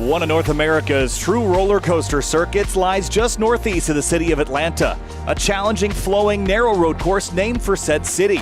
One of North America's true roller coaster circuits lies just northeast of the city of Atlanta, a challenging, flowing, narrow road course named for said city.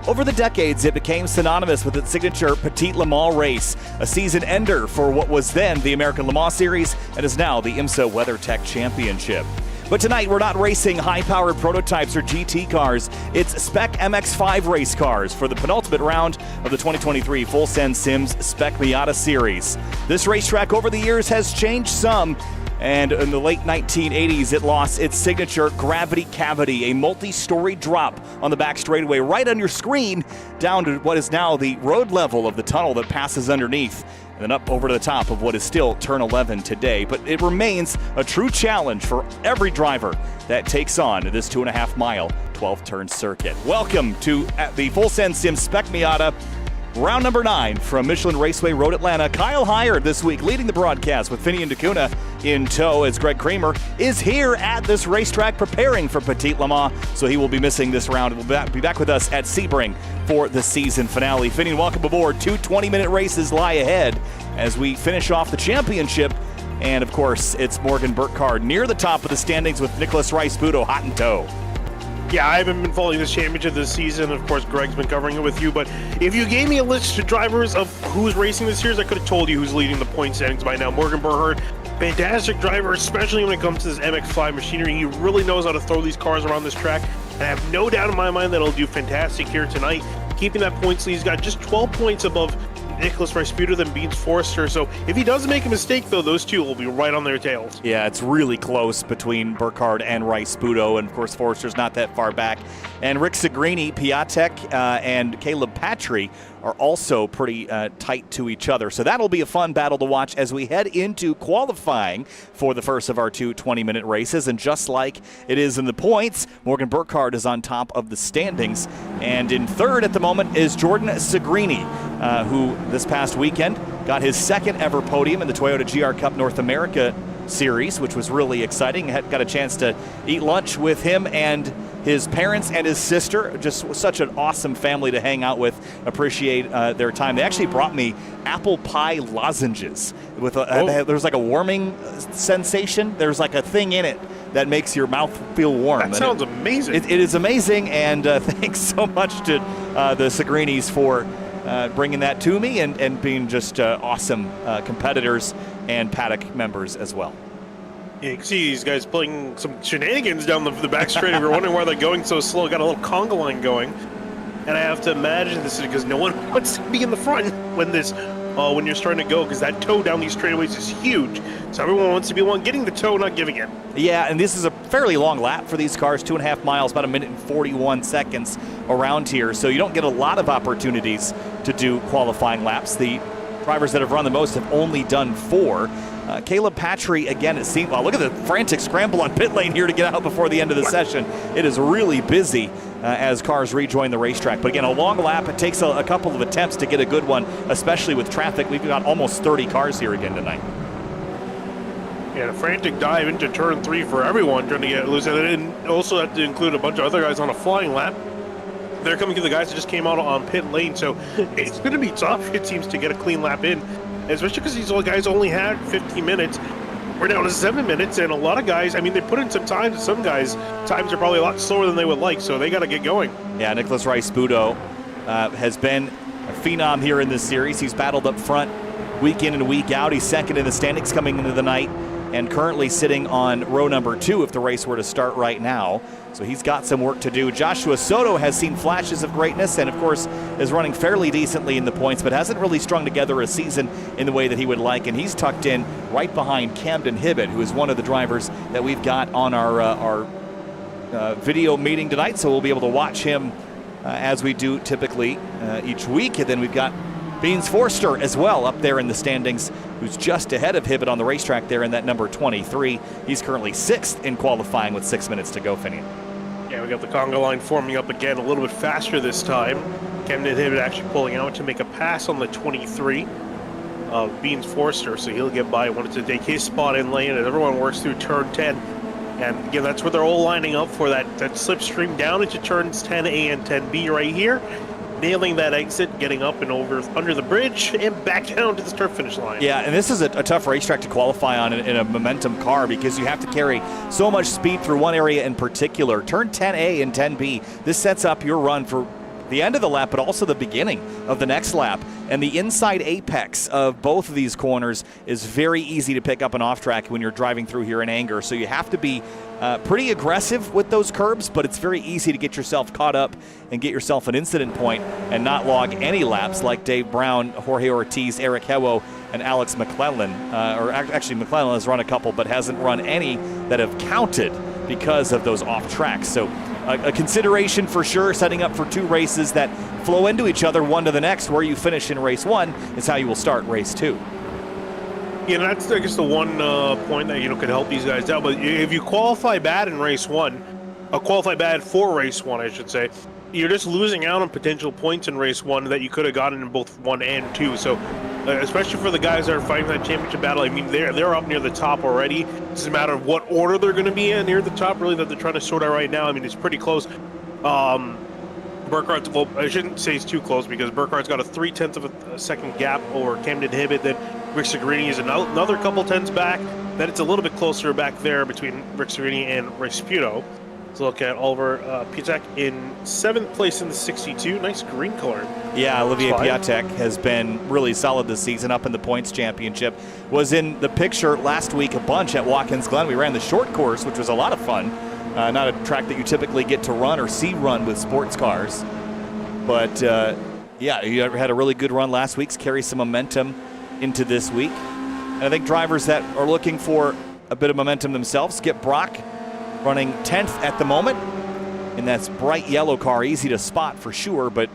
Over the decades, it became synonymous with its signature Petit Le Mans race, a season ender for what was then the American Le Mans Series and is now the IMSA WeatherTech Championship. But tonight, we're not racing high-powered prototypes or GT cars. It's Spec MX-5 race cars for the penultimate round of the 2023 Full Send Sims Spec Miata Series. This racetrack over the years has changed some, and in the late 1980s, it lost its signature gravity cavity, a multi-story drop on the back straightaway right on your screen down to what is now the road level of the tunnel that passes underneath, and then up over to the top of what is still Turn 11 today. But it remains a true challenge for every driver that takes on this 2.5-mile, 12-turn circuit. Welcome to the Full Send Sim Spec Miata, round number 9 from Michelin Raceway Road Atlanta. Kyle Hire this week leading the broadcast with Finney and DeCuna in tow, as Greg Kramer is here at this racetrack preparing for Petit Le Mans, so he will be missing this round. We'll be back with us at Sebring for the season finale. Finney, welcome aboard. 2 20-minute races lie ahead as we finish off the championship. And, of course, it's Morgan Burkhardt near the top of the standings with Nicholas Rice-Budo hot in tow. Yeah, I haven't been following this championship this season. Of course, Greg's been covering it with you. But if you gave me a list of drivers of who's racing this year, I could have told you who's leading the point standings by now. Morgan Burkhardt, fantastic driver, especially when it comes to this MX-5 machinery. He really knows how to throw these cars around this track. And I have no doubt in my mind that he'll do fantastic here tonight. Keeping that points lead, he's got just 12 points above Nicholas Rice-Budo than Beans Forrester. So if he doesn't make a mistake, though, those two will be right on their tails. Yeah, it's really close between Burkhardt and Rice-Budo, and of course Forrester's not that far back. And Rick Segrini, Piatek, and Caleb Patry are also pretty tight to each other. So that'll be a fun battle to watch as we head into qualifying for the first of our 2 20-minute races. And just like it is in the points, Morgan Burkhardt is on top of the standings. And in third at the moment is Jordan Segrini, who this past weekend got his second ever podium in the Toyota GR Cup North America Series, which was really exciting. Got a chance to eat lunch with him and his parents and his sister. Just such an awesome family to hang out with. Appreciate their time. They actually brought me apple pie lozenges with there's like a warming sensation. There's like a thing in it that makes your mouth feel warm. That sounds amazing. It is amazing, and thanks so much to the Segrinis for bringing that to me and being just awesome competitors and paddock members as well. Yeah, you can see these guys playing some shenanigans down the back straight. If you're wondering why they're going so slow, got a little conga line going. And I have to imagine this is because no one wants to be in the front when you're starting to go, because that tow down these straightaways is huge. So everyone wants to be one getting the tow, not giving it. Yeah, and this is a fairly long lap for these cars, 2.5 miles, about 1 minute and 41 seconds around here. So you don't get a lot of opportunities to do qualifying laps. The drivers that have run the most have only done 4. Caleb Patry, again, it seems, well, look at the frantic scramble on pit lane here to get out before the end of the session. It is really busy as cars rejoin the racetrack. But again, a long lap, it takes a couple of attempts to get a good one, especially with traffic. We've got almost 30 cars here again tonight. Yeah, a frantic dive into turn 3 for everyone trying to get loose. And then also have to include a bunch of other guys on a flying lap. They're coming to the guys that just came out on pit lane. So it's going to be tough, it seems, to get a clean lap in, especially because these guys only had 15 minutes. We're down to 7 minutes, and a lot of guys, I mean, they put in some time. Some guys, times are probably a lot slower than they would like, so they got to get going. Yeah, Nicholas Rice-Budo has been a phenom here in this series. He's battled up front week in and week out. He's second in the standings coming into the night, and currently sitting on row number 2 if the race were to start right now. So he's got some work to do. Joshua Soto has seen flashes of greatness and, of course, is running fairly decently in the points, but hasn't really strung together a season in the way that he would like. And he's tucked in right behind Camden Hibbett, who is one of the drivers that we've got on our video meeting tonight. So we'll be able to watch him as we do typically each week. And then we've got Beans Forrester as well up there in the standings, who's just ahead of Hibbett on the racetrack there in that number 23. He's currently 6th in qualifying with 6 minutes to go, Finney. Yeah, we got the conga line forming up again a little bit faster this time. Camden Hibbett actually pulling out to make a pass on the 23 of Beans Forrester, so he'll get by, wanted to take his spot in lane as everyone works through turn 10. And again, that's where they're all lining up for that slipstream down into turns 10A and 10B right here. nailing that exit, getting up and over under the bridge, and back down to the start finish line. Yeah, and this is a tough racetrack to qualify on in a momentum car because you have to carry so much speed through one area in particular. Turn 10A and 10B, this sets up your run for the end of the lap, but also the beginning of the next lap. And the inside apex of both of these corners is very easy to pick up an off track when you're driving through here in anger. So you have to be pretty aggressive with those curbs, but it's very easy to get yourself caught up and get yourself an incident point and not log any laps like Dave Brown, Jorge Ortiz, Eric Hewo, and Alex McClellan. Or actually, McClellan has run a couple, but hasn't run any that have counted because of those off tracks. So a consideration for sure, setting up for two races that flow into each other, one to the next. Where you finish in race one is how you will start race two. Yeah, that's, I guess, the one point that, could help these guys out. But if you qualify bad in race one, qualify bad for race one, I should say, you're just losing out on potential points in race one that you could have gotten in both one and two. So, especially for the guys that are fighting that championship battle, I mean, they're up near the top already. It's a matter of what order they're going to be in near the top, really, that they're trying to sort out right now. I mean, it's pretty close. Burkhardt's, well, I shouldn't say it's too close because Burkhardt's got a 0.3 of a second gap over Camden Hibbett. Then Rick Segrini is another couple tenths back. Then it's a little bit closer back there between Rick Segrini and Resputo. Let's look at Oliver Piatek in 7th place in the 62. Nice green color. Yeah, Olivier Piatek has been really solid this season, up in the points championship. Was in the picture last week a bunch at Watkins Glen. We ran the short course, which was a lot of fun. Not a track that you typically get to run or see run with sports cars. But, yeah, he had a really good run last week, carry some momentum into this week. And I think drivers that are looking for a bit of momentum themselves, Skip Brock running 10th at the moment. And that's bright yellow car, easy to spot for sure. But,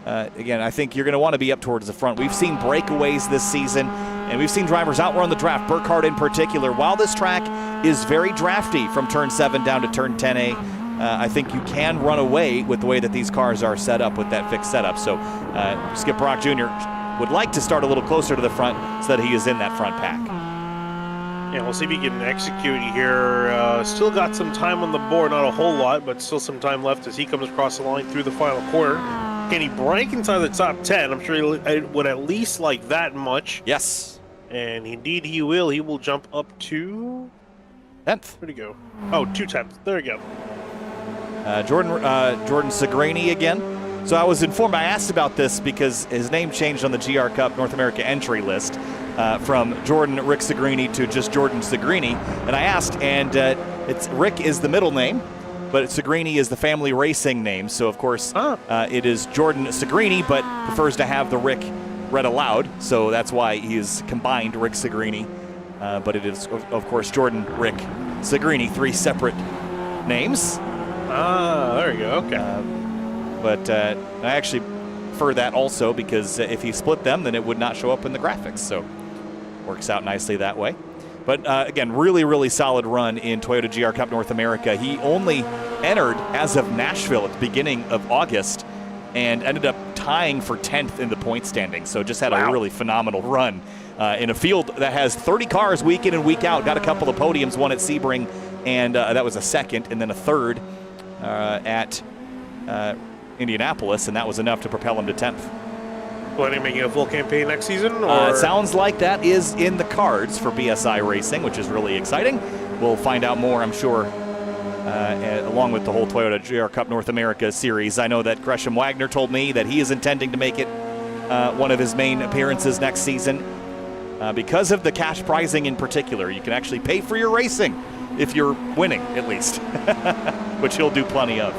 again, I think you're going to want to be up towards the front. We've seen breakaways this season, and we've seen drivers outrun the draft, Burkhardt in particular. While this track is very drafty from turn 7 down to turn 10A, I think you can run away with the way that these cars are set up with that fixed setup. So Skip Brock Jr. would like to start a little closer to the front so that he is in that front pack. Yeah, we'll see if he can execute here. Still got some time on the board, not a whole lot, but still some time left as he comes across the line through the final quarter. Can he break inside the top 10? I'm sure he would at least like that much. Yes. And indeed he will. He will jump up to 10th. Where'd he go? Oh, 2/10. There we go. Jordan Segrini again. So I was informed, I asked about this because his name changed on the GR Cup North America entry list from Jordan Rick Segrini to just Jordan Segrini. And I asked, and it's Rick is the middle name, but Segrini is the family racing name. So, of course, it is Jordan Segrini, but prefers to have the Rick read aloud. So that's why he is combined Rick Segrini. But it is, of course, Jordan Rick Segrini, 3 separate names. There you go. Okay. But I actually prefer that also because if he split them, then it would not show up in the graphics. So works out nicely that way. But again, really, really solid run in Toyota GR Cup North America. He only entered as of Nashville at the beginning of August and ended up tying for 10th in the point standing. So just had a really phenomenal run in a field that has 30 cars week in and week out. Got a couple of podiums, one at Sebring, and that was a second, and then a third at Indianapolis, and that was enough to propel him to 10th. Planning on making a full campaign next season? Or? It sounds like that is in the cards for BSI Racing, which is really exciting. We'll find out more, I'm sure, along with the whole Toyota GR Cup North America series. I know that Gresham Wagner told me that he is intending to make it one of his main appearances next season. Because of the cash prizing in particular, you can actually pay for your racing if you're winning, at least, which he'll do plenty of.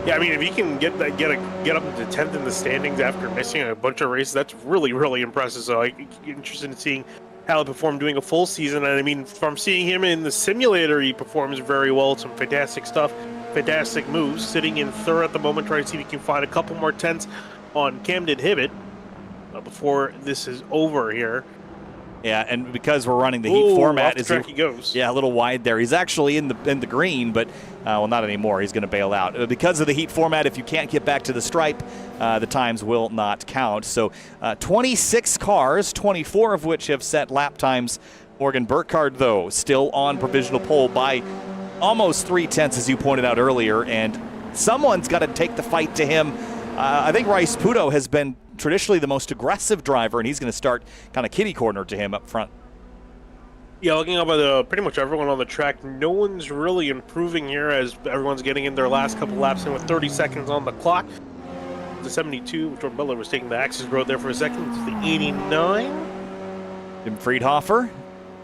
Yeah, I mean, if he can get up to 10th in the standings after missing a bunch of races, that's really, really impressive. So I'm interested in seeing how he performed doing a full season. And I mean, from seeing him in the simulator, he performs very well. Some fantastic stuff, fantastic moves. Sitting in third at the moment, trying to see if he can find a couple more tenths on Camden Hibbett before this is over here. Yeah, and because we're running the heat format, off the track he goes. Yeah, a little wide there. He's actually in the green, but well, not anymore. He's going to bail out because of the heat format. If you can't get back to the stripe, the times will not count. So, 26 cars, 24 of which have set lap times. Morgan Burkhardt, though, still on provisional pole by almost 3/10, as you pointed out earlier, and someone's got to take the fight to him I think Rice Pudo has been traditionally the most aggressive driver, and he's going to start kind of kitty corner to him up front. Yeah, looking up at pretty much everyone on the track, no one's really improving here as everyone's getting in their last couple laps in with 30 seconds on the clock. The 72, Jordan Butler was taking the Axis Road there for a second. It's the 89. Jim Friedhofer,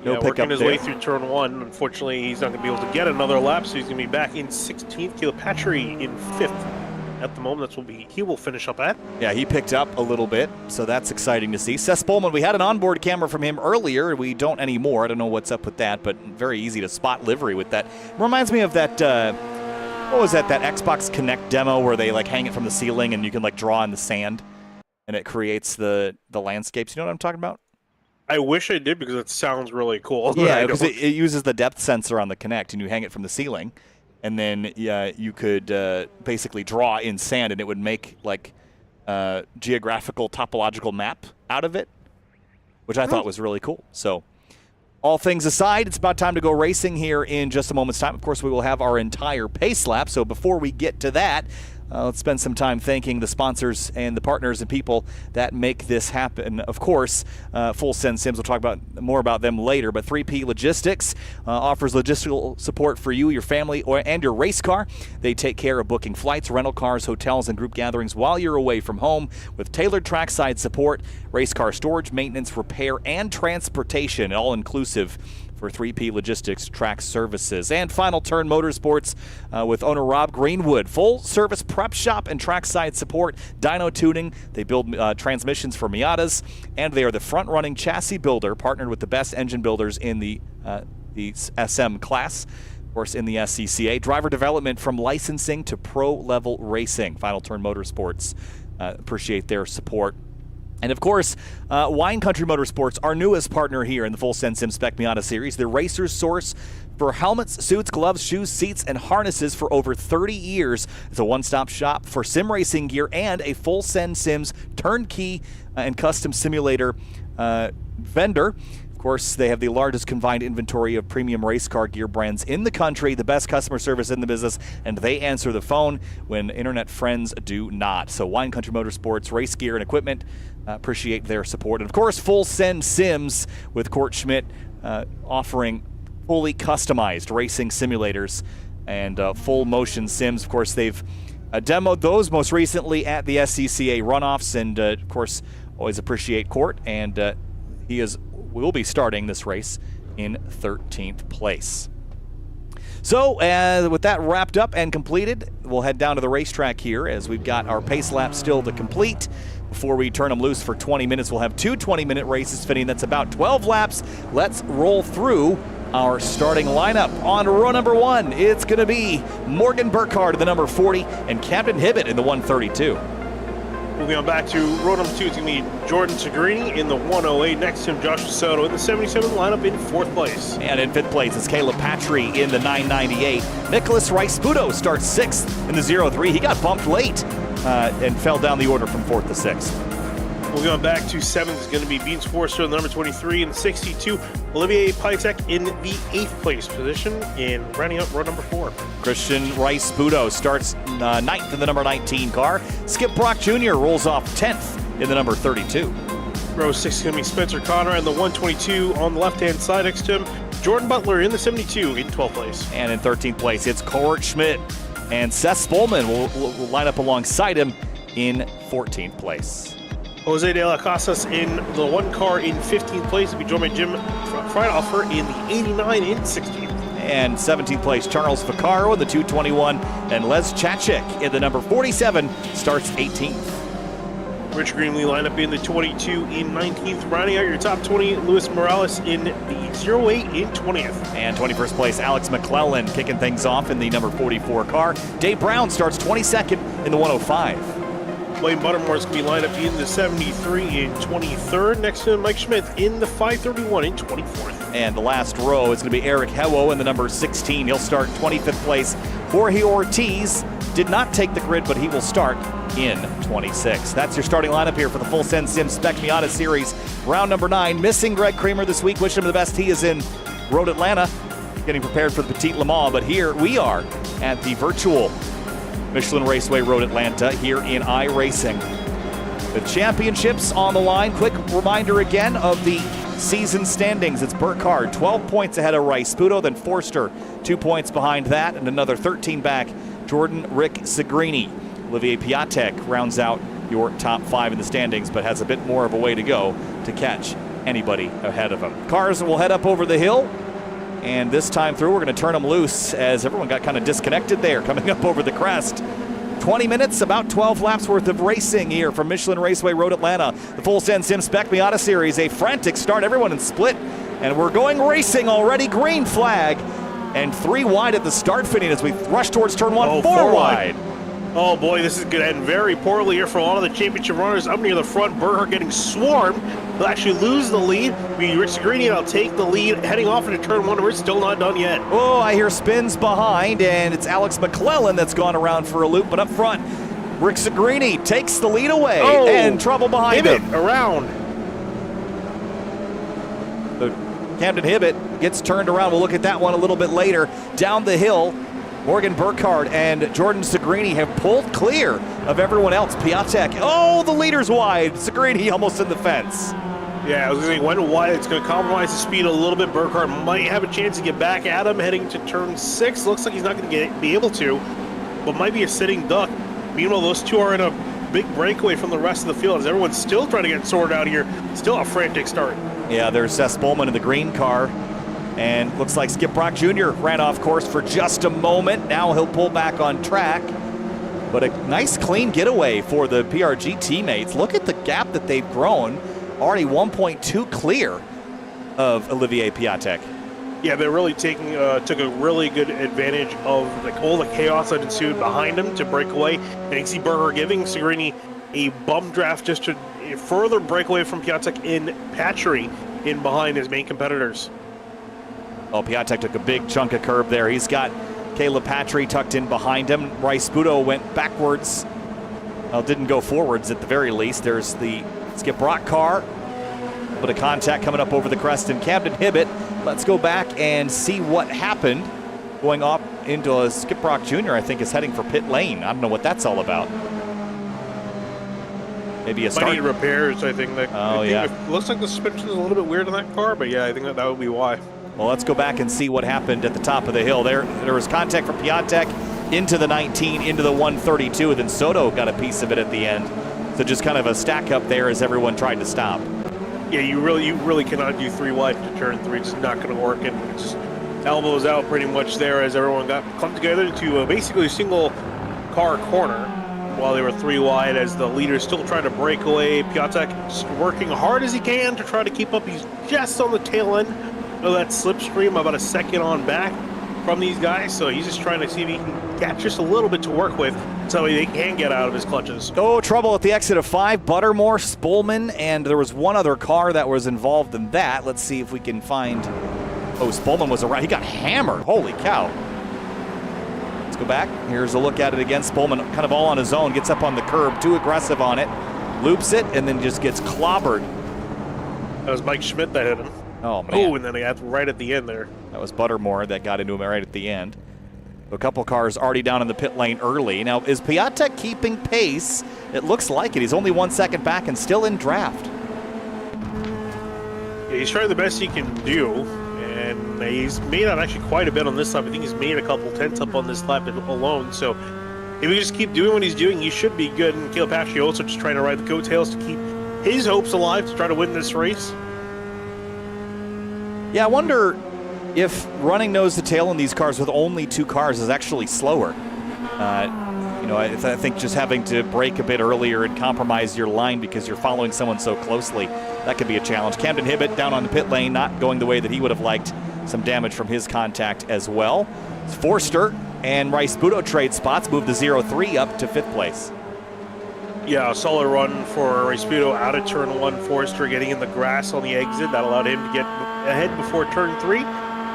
no pickup working his there. way through turn 1. Unfortunately, he's not going to be able to get another lap, so he's going to be back in 16th. Caleb Patry in 5th. At the moment, that's what he will finish up at. Yeah, he picked up a little bit, so that's exciting to see. Seth Spolman, we had an onboard camera from him earlier. We don't anymore. I don't know what's up with that, but very easy to spot livery with that. Reminds me of that, what was that Xbox Connect demo where they like hang it from the ceiling and you can like draw in the sand and it creates the landscapes. You know what I'm talking about? I wish I did because it sounds really cool. Yeah, because it uses the depth sensor on the Connect and you hang it from the ceiling. And then you could basically draw in sand, and it would make like geographical topological map out of it, which I thought was really cool. So all things aside, it's about time to go racing here in just a moment's time. Of course, we will have our entire pace lap. So before we get to that, let's spend some time thanking the sponsors and the partners and people that make this happen. Of course, Full Send Sims, we'll talk more about them later, but 3P Logistics offers logistical support for you, your family, and your race car. They take care of booking flights, rental cars, hotels, and group gatherings while you're away from home with tailored trackside support, race car storage, maintenance, repair, and transportation, all inclusive for 3P Logistics Track Services. And Final Turn Motorsports with owner Rob Greenwood. Full-service prep shop and trackside support, dyno tuning. They build transmissions for Miatas, and they are the front-running chassis builder, partnered with the best engine builders in the SM class. Of course, in the SCCA. Driver development from licensing to pro-level racing. Final Turn Motorsports. Appreciate their support. And of course, Wine Country Motorsports, our newest partner here in the Full Send Sim Spec Miata series, the racer's source for helmets, suits, gloves, shoes, seats, and harnesses for over 30 years. It's a one-stop shop for sim racing gear and a Full Send Sims turnkey and custom simulator vendor. Of course, they have the largest combined inventory of premium race car gear brands in the country, the best customer service in the business, and they answer the phone when internet friends do not. So Wine Country Motorsports, race gear and equipment, appreciate their support. And of course, Full Send Sims with Court Schmidt offering fully customized racing simulators and full motion sims. Of course, they've demoed those most recently at the SCCA runoffs, and of course, always appreciate Court, and will be starting this race in 13th place. So with that wrapped up and completed, we'll head down to the racetrack here as we've got our pace lap still to complete. Before we turn them loose for 20 minutes, we'll have two 20-minute races fitting. That's about 12 laps. Let's roll through our starting lineup. On row number 1, it's going to be Morgan Burkhardt in the number 40 and Captain Hibbett in the 132. Moving on back to row number 2, it's going to be Jordan Segrini in the 108. Next to him, Josh Soto in the 77 lineup in 4th place. And in 5th place is Caleb Patry in the 998. Nicholas Rice-Pudo starts 6th in the 03. He got bumped late and fell down the order from 4th to 6th. Moving on back to 7th is going to be Beans Forster in the number 23 and 62. Olivier Piatek in the 8th place position and rounding out row number 4. Christian Rice-Pudo starts 9th in the number 19 car. Skip Brock Jr. rolls off 10th in the number 32. Row 6 is going to be Spencer Connor and the 122 on the left-hand side next to him. Jordan Butler in the 72 in 12th place. And in 13th place, it's Court Schmidt. And Seth Spolman will line up alongside him in 14th place. Jose de la Casas in the 1 car in 15th place. Will be joined by Jim Friedhofer in the 89 in 16th. And 17th place, Charles Vaccaro in the 221. And Les Chachik in the number 47 starts 18th. Rich Greenlee lineup in the 22 in 19th. Rounding out your top 20, Luis Morales in the 08 in 20th. And 21st place, Alex McClellan kicking things off in the number 44 car. Dave Brown starts 22nd in the 105. Blaine Buttermore's going to be lined up in the 73 in 23rd. Next to Mike Schmidt in the 531 in 24th. And the last row is going to be Eric Hewo in the number 16. He'll start 25th place. Jorge Ortiz did not take the grid, but he will start in 26. That's your starting lineup here for the Full Send Sim Spec Miata Series. Round number 9. Missing Greg Kramer this week. Wish him the best. He is in Road Atlanta, getting prepared for the Petite Le Mans. But here we are at the virtual Michelin Raceway Road Atlanta here in iRacing. The championships on the line. Quick reminder again of the season standings. It's Burkhardt 12 points ahead of Rice Sputo, then Forster 2 points behind that, and another 13 back Jordan Rick Segrini. Olivier Piatek rounds out your top 5 in the standings, but has a bit more of a way to go to catch anybody ahead of him. Cars will head up over the hill, and this time through we're going to turn them loose as everyone got kind of disconnected there coming up over the crest. 20 minutes, about 12 laps worth of racing here from Michelin Raceway Road Atlanta. The Full Send Sim Spec Miata Series, a frantic start, everyone in split, and we're going racing already. Green flag, and 3 wide at the start fitting as we rush towards turn 1, 4 wide. Oh boy, this is going to end very poorly here for a lot of the championship runners up near the front. Burkhardt getting swarmed. He'll actually lose the lead. Rick Segrini will take the lead heading off into turn 1. We're still not done yet. Oh, I hear spins behind, and it's Alex McClellan that's gone around for a loop, but up front, Rick Segrini takes the lead away, and trouble behind him. Around. The Camden Hibbett gets turned around. We'll look at that one a little bit later. Down the hill, Morgan Burkhardt and Jordan Segrini have pulled clear of everyone else. Piatek, oh, the leader's wide. Segrini almost in the fence. Yeah, I was going to say, when wide, it's going to compromise the speed a little bit. Burkhardt might have a chance to get back at him heading to turn 6. Looks like he's not going to be able to, but might be a sitting duck. Meanwhile, those two are in a big breakaway from the rest of the field as everyone's still trying to get sorted out here. Still a frantic start. Yeah, there's Seth Bowman in the green car. And looks like Skip Brock Jr. ran off course for just a moment. Now he'll pull back on track. But a nice clean getaway for the PRG teammates. Look at the gap that they've grown. Already 1.2 clear of Olivier Piatek. Yeah, they're really took a really good advantage of all the chaos that ensued behind him to break away. And you can see Burkhardt giving Segrini a bum draft just to further break away from Piatek in Patchery in behind his main competitors. Oh, Piatek took a big chunk of curb there. He's got Caleb Patry tucked in behind him. Rice Sputo went backwards. Well, didn't go forwards at the very least. There's the Skip Brock car. A bit of contact coming up over the crest in Camden Hibbett. Let's go back and see what happened. Going up into a Skip Brock Jr., I think, is heading for pit lane. I don't know what that's all about. Maybe a start. Might need repairs, I think. Yeah. It looks like the suspension is a little bit weird on that car, but yeah, I think that would be why. Well, let's go back and see what happened at the top of the hill. There was contact from Piatek into the 19, into the 132, and then Soto got a piece of it at the end. So just kind of a stack up there as everyone tried to stop. Yeah, you really cannot do 3 wide to turn 3. It's just not going to work, and it just elbows out pretty much there as everyone got clumped together into basically a single car corner while they were 3 wide as the leader's still trying to break away. Piatek just working hard as he can to try to keep up. He's just on the tail end of that slipstream, about a second on back from these guys, so he's just trying to see if he can catch just a little bit to work with so they can get out of his clutches. Oh, trouble at the exit of 5. Buttermore, Spolman, and there was one other car that was involved in that. Let's see if we can find... Oh, Spolman was around. He got hammered. Holy cow. Let's go back. Here's a look at it again. Spolman kind of all on his own, gets up on the curb, too aggressive on it, loops it, and then just gets clobbered. That was Mike Schmidt that hit him. Oh, man. Oh, and then he got right at the end there. That was Buttermore that got into him right at the end. A couple cars already down in the pit lane early. Now, is Piatek keeping pace? It looks like it. He's only 1 second back and still in draft. Yeah, he's trying the best he can do, and he's made out actually quite a bit on this lap. I think he's made a couple tenths up on this lap alone, so if he just keep doing what he's doing, he should be good. And Caleb Patry also just trying to ride the coattails to keep his hopes alive to try to win this race. Yeah, I wonder if running nose to tail in these cars with only 2 cars is actually slower. I think just having to brake a bit earlier and compromise your line because you're following someone so closely, that could be a challenge. Camden Hibbett down on the pit lane, not going the way that he would have liked. Some damage from his contact as well. Forster and Rice Sputo trade spots, move the 0-3 up to 5th place. Yeah, a solid run for Rice Sputo out of turn 1. Forster getting in the grass on the exit. That allowed him to get ahead before turn 3.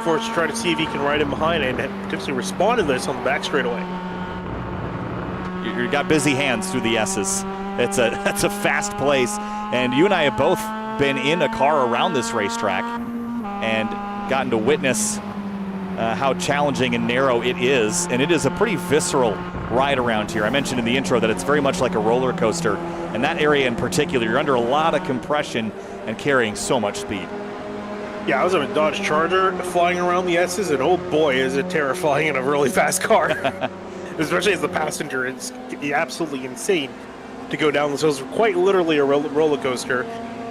Forster trying to see if he can ride him behind and potentially respond to this on the back straightaway. You got busy hands through the S's. That's a fast place. And you and I have both been in a car around this racetrack and gotten to witness how challenging and narrow it is. And it is a pretty visceral ride around here. I mentioned in the intro that it's very much like a roller coaster, and that area in particular, you're under a lot of compression and carrying so much speed. Yeah, I was in a Dodge Charger flying around the S's, and oh boy, is it terrifying in a really fast car. Especially as the passenger, it's absolutely insane to go down this hill. It's quite literally a roller coaster,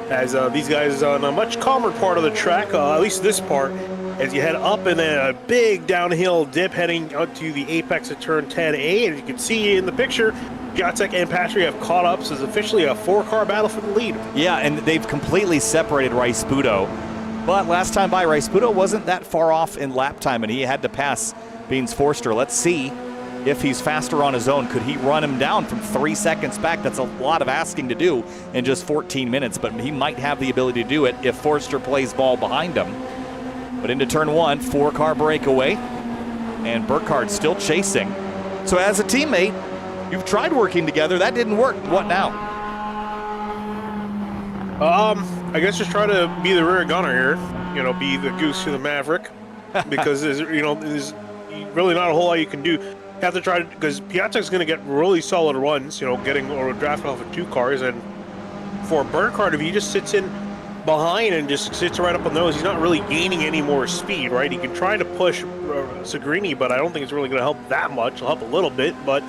as these guys on a much calmer part of the track, at least this part, as you head up and then a big downhill dip heading out to the apex of turn 10A, and you can see in the picture, Piatek and Patry have caught up, so it's officially a 4-car battle for the lead. Yeah, and they've completely separated Rice-Puto, but last time by, Rice-Puto wasn't that far off in lap time, and he had to pass Beans Forster. Let's see if he's faster on his own. Could he run him down from 3 seconds back? That's a lot of asking to do in just 14 minutes, but he might have the ability to do it if Forster plays ball behind him. But into turn 1, 4-car breakaway, and Burkhardt still chasing. So as a teammate, you've tried working together. That didn't work. What now? I guess just try to be the rear gunner here. You know, be the goose to the Maverick, because there's really not a whole lot you can do. You have to try to, because Piatek's going to get really solid runs, getting or drafting off of 2 cars, and for Burkhardt, if he just sits in behind and just sits right up on those, he's not really gaining any more speed, right? He can try to push Segrini, but I don't think it's really going to help that much. It'll help a little bit, but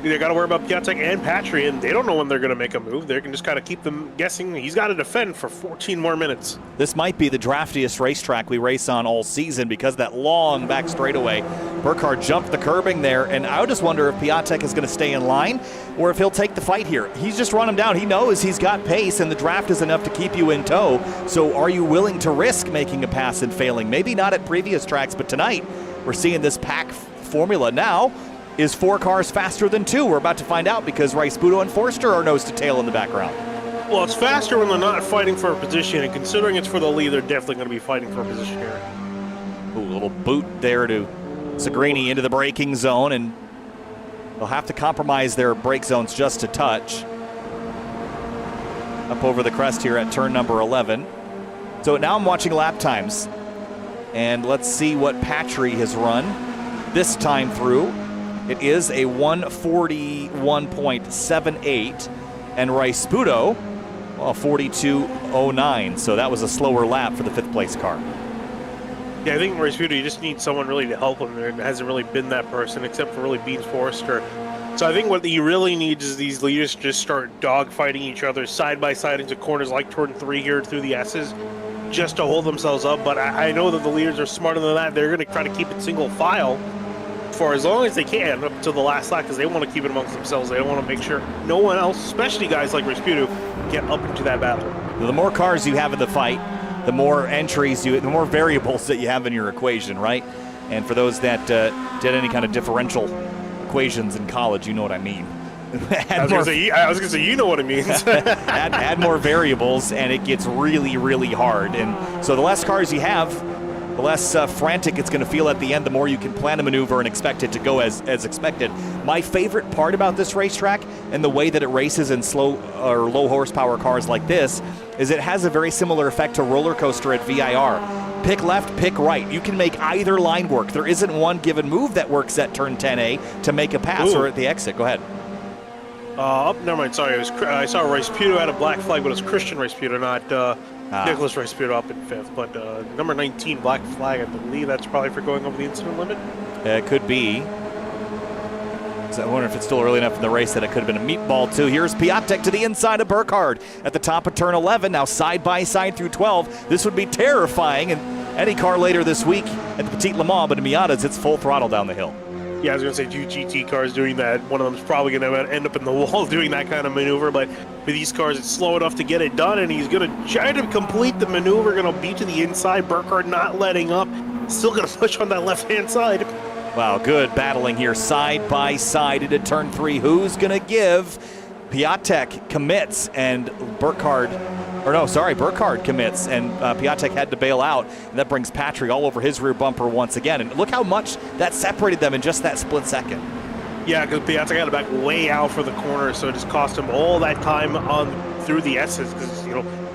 they got to worry about Piatek and Patry, and they don't know when they're going to make a move. They can just kind of keep them guessing. He's got to defend for 14 more minutes. This might be the draftiest racetrack we race on all season because that long back straightaway. Burkhardt jumped the curbing there, and I just wonder if Piatek is going to stay in line or if he'll take the fight here. He's just run him down. He knows he's got pace, and the draft is enough to keep you in tow. So are you willing to risk making a pass and failing? Maybe not at previous tracks, but tonight we're seeing this pack formula now. Is 4 cars faster than 2? We're about to find out because Rice-Puto and Forster are nose to tail in the background. Well, it's faster when they're not fighting for a position, and considering it's for the lead, they're definitely going to be fighting for a position here. Ooh, a little boot there to Segrini into the braking zone, and they'll have to compromise their brake zones just a touch. Up over the crest here at turn number 11. So now I'm watching lap times, and let's see what Patry has run this time through. It is a 141.78, and Rice-Puto, well, 42.09. So that was a slower lap for the 5th place car. Yeah, I think Rice-Puto, you just need someone really to help him. There hasn't really been that person except for really Beans Forster. So I think what he really needs is these leaders to just start dogfighting each other side by side into corners like turn 3 here through the S's, just to hold themselves up. But I know that the leaders are smarter than that. They're going to try to keep it single file for as long as they can up to the last lap, because they want to keep it amongst themselves. They want to make sure no one else, especially guys like Rice-Puto, get up into that battle. The more cars you have in the fight, the more entries the more variables that you have in your equation, right? And for those that did any kind of differential equations in college, you know what I mean. I was going to say, you know what it means. add more variables, and it gets really, really hard. And so the less cars you have, the less frantic it's going to feel at the end, the more you can plan a maneuver and expect it to go as expected. My favorite part about this racetrack and the way that it races in slow or low horsepower cars like this is it has a very similar effect to roller coaster at VIR. Pick left, pick right. You can make either line work. There isn't one given move that works at turn 10A to make a pass or at the exit. Go ahead. Never mind. Sorry, I saw Rice-Puto had a black flag, but it was Christian Rice-Puto, not Nicholas Rice-Puto up in 5th. But number 19 black flag, I believe that's probably for going over the incident limit. It could be. So I wonder if it's still early enough in the race that it could have been a meatball too. Here's Piatek to the inside of Burkhardt at the top of turn 11. Now side by side through 12. This would be terrifying in any car later this week at the Petit Le Mans, but in Miata's it's full throttle down the hill. Yeah, I was going to say 2 GT cars doing that. One of them's probably going to end up in the wall doing that kind of maneuver, but for these cars, it's slow enough to get it done, and he's going to try to complete the maneuver, going to be to the inside. Burkhardt not letting up, still going to push on that left-hand side. Wow, good battling here side by side into turn 3. Who's going to give? Piatek commits, and Burkhardt commits, and Piatek had to bail out, and that brings Patry all over his rear bumper once again. And look how much that separated them in just that split second. Yeah, because Piatek had to back way out for the corner, so it just cost him all that time on through the S's, because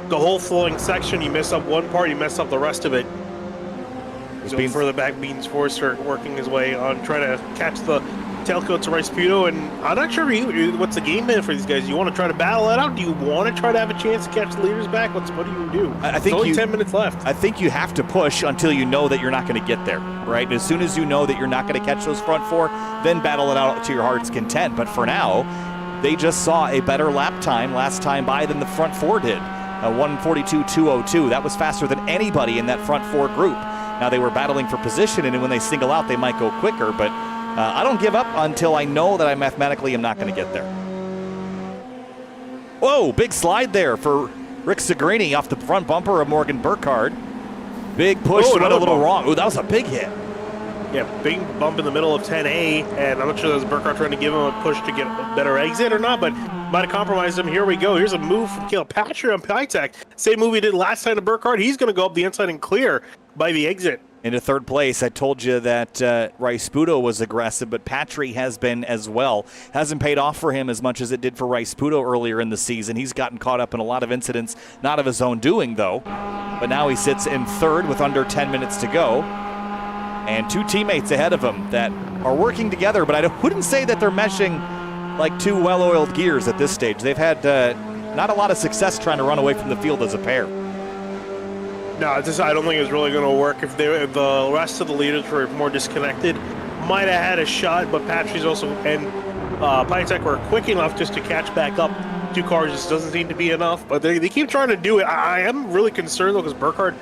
the whole flowing section, you mess up one part, you mess up the rest of it. So further back, Beans Forster working his way on, trying to catch the tailcoat to Rasputo, and I'm not sure what's the game plan for these guys. You want to try to battle it out? Do you want to try to have a chance to catch the leaders back? What do you do? I think There's only 10 minutes left. I think you have to push until you know that you're not going to get there, right? As soon as you know that you're not going to catch those front four, then battle it out to your heart's content. But for now, they just saw a better lap time last time by than the front four did. 1:42.202. That was faster than anybody in that front four group. Now they were battling for position, and when they single out, they might go quicker, but I don't give up until I know that I mathematically am not going to get there. Whoa, big slide there for Rick Segrini off the front bumper of Morgan Burkhardt. Big push, went a little wrong. Oh, that was a big hit. Yeah, big bump in the middle of 10A, and I'm not sure that was Burkhardt trying to give him a push to get a better exit or not, but might have compromised him. Here we go. Here's a move from Kilpatrick on Pytech. Same move he did last time to Burkhardt. He's going to go up the inside and clear by the exit. Into third place. I told you that Rasputo was aggressive, but Patry has been as well. Hasn't paid off for him as much as it did for Rasputo earlier in the season. He's gotten caught up in a lot of incidents, not of his own doing, though. But now he sits in third with under 10 minutes to go. And two teammates ahead of him that are working together, but I wouldn't say that they're meshing like two well-oiled gears at this stage. They've had not a lot of success trying to run away from the field as a pair. No, I don't think it's really going to work. If the rest of the leaders were more disconnected, might have had a shot, but Patry's also and Pytech were quick enough just to catch back up. Two cars just doesn't seem to be enough, but they keep trying to do it. I am really concerned, though, because Burkhardt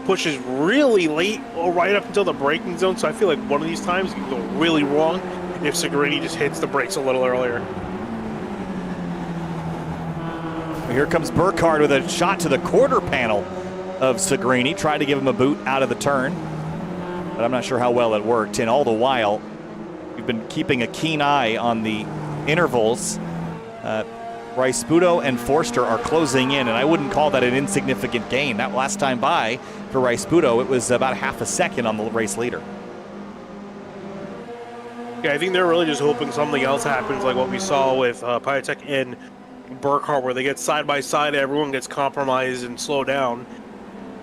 pushes really late, right up until the braking zone, so I feel like one of these times it can go really wrong if Segrini just hits the brakes a little earlier. Here comes Burkhardt with a shot to the quarter panel of Segrini, tried to give him a boot out of the turn, but I'm not sure how well it worked. And all the while, we've been keeping a keen eye on the intervals. Rasputo and Forster are closing in, and I wouldn't call that an insignificant gain. That last time by for Rasputo, it was about half a second on the race leader. Yeah, I think they're really just hoping something else happens, like what we saw with Pytech and Burkhardt, where they get side by side, everyone gets compromised and slowed down.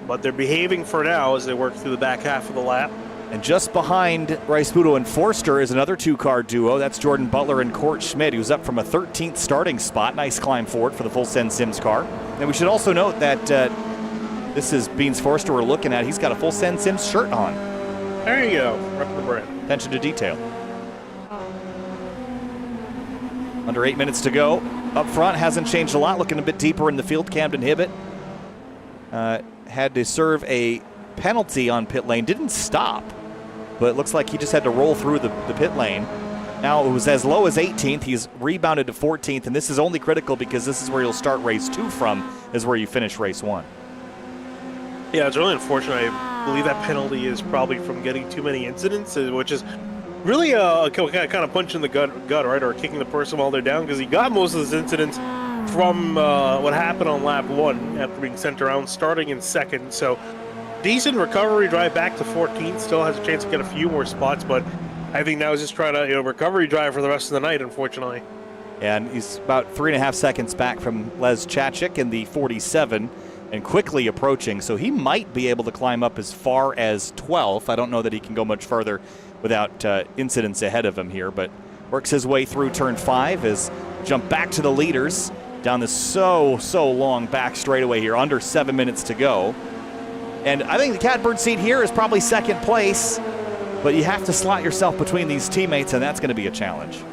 But they're behaving for now as they work through the back half of the lap. And just behind Rasputo and Forster is another two-car duo. That's Jordan Butler and Court Schmidt, who's up from a 13th starting spot. Nice climb forward for the Full Send Sims car. And we should also note that this is Beans Forster we're looking at. He's got a Full Send Sims shirt on. There you go. Rep the brand. Attention to detail. Under 8 minutes to go. Up front, hasn't changed a lot. Looking a bit deeper in the field, Camden Hibbett had to serve a penalty on pit lane. Didn't stop, but it looks like he just had to roll through the pit lane. Now, it was as low as 18th. He's rebounded to 14th, and this is only critical because this is where you'll start race 2 from, is where you finish race 1. Yeah, it's really unfortunate. I believe that penalty is probably from getting too many incidents, which is really a kind of punch in the gut, right, or kicking the person while they're down, because he got most of those incidents from what happened on lap 1 after being sent around, starting in second. So decent recovery drive back to 14th. Still has a chance to get a few more spots, but I think now he's just trying to recovery drive for the rest of the night, unfortunately. And he's about 3.5 seconds back from Les Chachik in the 47 and quickly approaching. So he might be able to climb up as far as 12th. I don't know that he can go much further without incidents ahead of him here, but works his way through turn 5 as jump back to the leaders down this so long back straightaway here, under 7 minutes to go. And I think the catbird seat here is probably second place, but you have to slot yourself between these teammates, and that's going to be a challenge.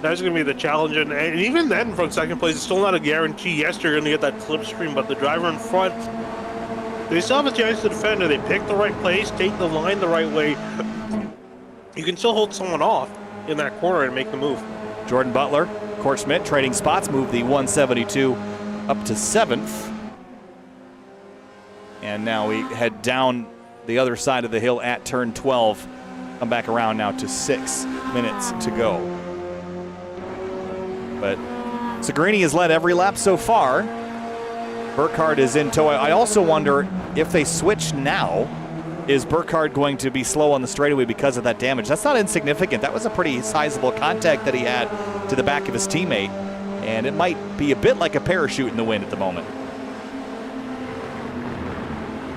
That's going to be the challenge, and even then from second place, it's still not a guarantee. Yes, you're going to get that slipstream, but the driver in front, they still have a chance to defend it. They pick the right place, take the line the right way. You can still hold someone off in that corner and make the move. Jordan Butler, Court Schmidt trading spots, move the 172 up to 7th. And now we head down the other side of the hill at turn 12. Come back around now to 6 minutes to go. But Segrini has led every lap so far. Burkhardt is in tow. I also wonder if they switch now, is Burkhardt going to be slow on the straightaway because of that damage? That's not insignificant. That was a pretty sizable contact that he had to the back of his teammate. And it might be a bit like a parachute in the wind at the moment.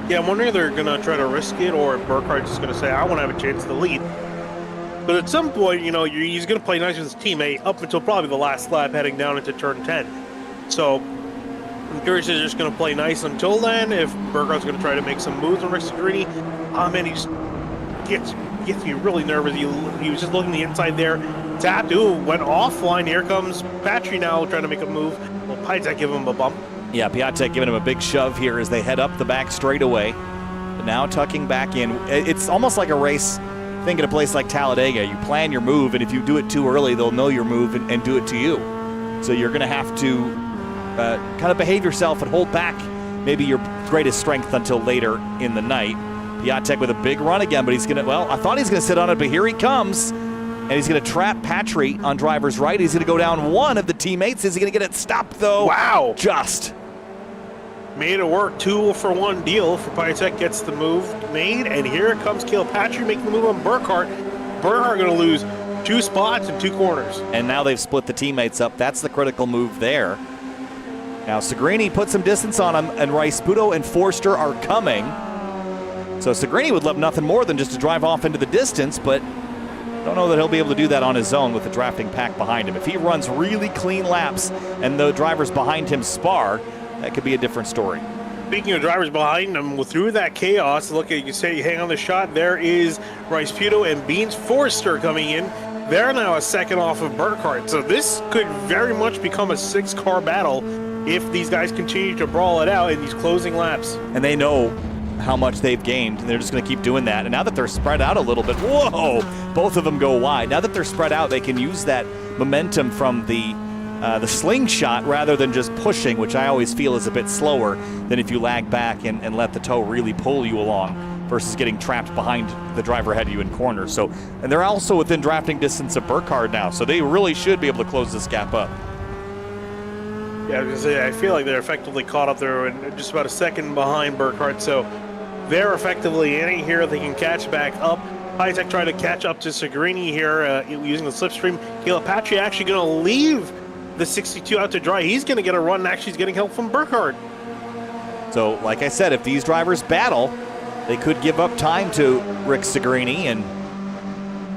Yeah, I'm wondering if they're going to try to risk it or if Burkhardt's just going to say, I want to have a chance to lead. But at some point, you know, he's going to play nice with his teammate up until probably the last lap heading down into turn 10. So I'm curious if they're just going to play nice until then, if Burkhart's going to try to make some moves on Rick Segrini. Man, he just gets me really nervous. He was just looking the inside there. Tapped, went offline. Here comes Patry now trying to make a move. Well, Piatek give him a bump. Yeah, Piatek giving him a big shove here as they head up the back straightaway. But now tucking back in. It's almost like a race. Think at a place like Talladega, you plan your move, and if you do it too early, they'll know your move and do it to you. So you're going to have to kind of behave yourself and hold back maybe your greatest strength until later in the night. Piatek with a big run again, but he's going to, well, I thought he's going to sit on it, but here he comes. And he's going to trap Patry on driver's right. He's going to go down one of the teammates. Is he going to get it stopped, though? Wow. Just. Made it work. 2-for-1 deal for Piatek, gets the move made, and here comes Caleb Patry making the move on Burkhart. Burkhart going to lose 2 spots in 2 corners. And now they've split the teammates up. That's the critical move there. Now Segrini put some distance on him, and Rice-Puto and Forster are coming. So Segrini would love nothing more than just to drive off into the distance, but don't know that he'll be able to do that on his own with the drafting pack behind him. If he runs really clean laps and the drivers behind him spar, that could be a different story. Speaking of drivers behind them, through that chaos, look at, you say, hang on the shot, there is Rice-Puto and Beans Forster coming in. They're now a second off of Burkhart. So this could very much become a 6-car battle if these guys continue to brawl it out in these closing laps. And they know how much they've gained, and they're just going to keep doing that. And now that they're spread out a little bit, whoa, both of them go wide. Now that they're spread out, they can use that momentum from the slingshot rather than just pushing, which I always feel is a bit slower than if you lag back and let the toe really pull you along versus getting trapped behind the driver ahead of you in corners. So, and they're also within drafting distance of Burkhart now, so they really should be able to close this gap up. Yeah, I was gonna say, I feel like they're effectively caught up there and just about a second behind Burkhart, so they're effectively in it here. They can catch back up. Piatek trying to catch up to Segrini here using the slipstream. Caleb Patry actually going to leave the 62 out to dry. He's going to get a run, and actually he's getting help from Burkhart. So, like I said, if these drivers battle, they could give up time to Rick Segrini, and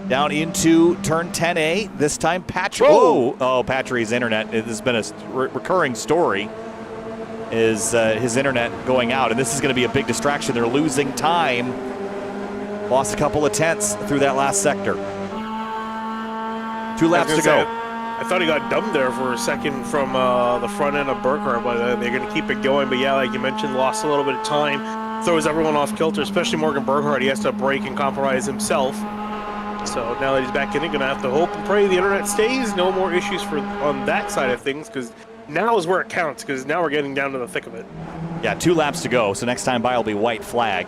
down into turn 10A. This time, Patry. Oh, Patry's internet. This has been a recurring story. Is his internet going out, and this is going to be a big distraction. They're losing time. Lost a couple of tenths through that last sector. 2 laps to go. I thought he got dumped there for a second from the front end of Burkhart, but they're going to keep it going. But yeah, like you mentioned, lost a little bit of time. Throws everyone off kilter, especially Morgan Burkhart. He has to brake and compromise himself. So now that he's back in it, going to have to hope and pray the internet stays. No more issues on that side of things, because now is where it counts, because now we're getting down to the thick of it. Yeah, 2 laps to go, so next time by will be white flag.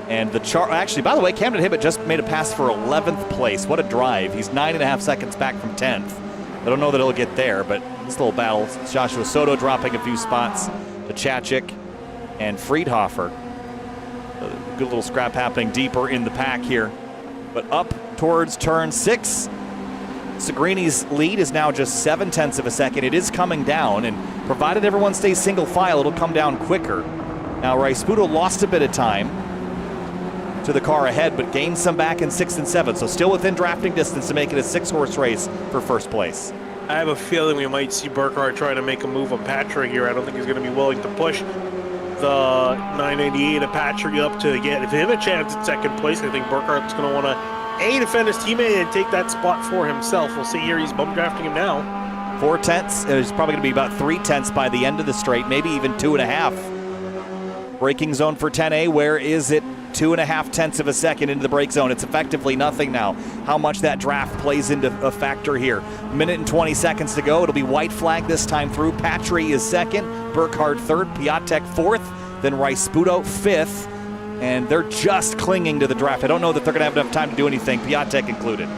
And the actually, by the way, Camden Hibbett just made a pass for 11th place. What a drive. He's 9.5 seconds back from 10th. I don't know that he'll get there, but this little battle. Joshua Soto dropping a few spots to Chachik and Friedhofer. A good little scrap happening deeper in the pack here. But up towards turn 6. Segrini's lead is now just 0.7 of a second. It is coming down, and provided everyone stays single file, it'll come down quicker. Now, Rice-Puto lost a bit of time to the car ahead, but gained some back in 6 and 7, so still within drafting distance to make it a 6-horse race for first place. I have a feeling we might see Burkhart trying to make a move on Patry here. I don't think he's going to be willing to push the 998 of Patry up to get him a chance at second place. I think Burkhart's going to want to defend his teammate and take that spot for himself. We'll see here. He's bump drafting him now. 4 tenths. It's probably going to be about 3 tenths by the end of the straight, maybe even 2.5. Braking zone for 10A. Where is it? 2.5 tenths of a second into the brake zone. It's effectively nothing now. How much that draft plays into a factor here. Minute and 20 seconds to go. It'll be white flag this time through. Patry is second, Burkhart third, Piatek fourth, then Rice-Puto fifth, and they're just clinging to the draft. I don't know that they're going to have enough time to do anything, Piatek included.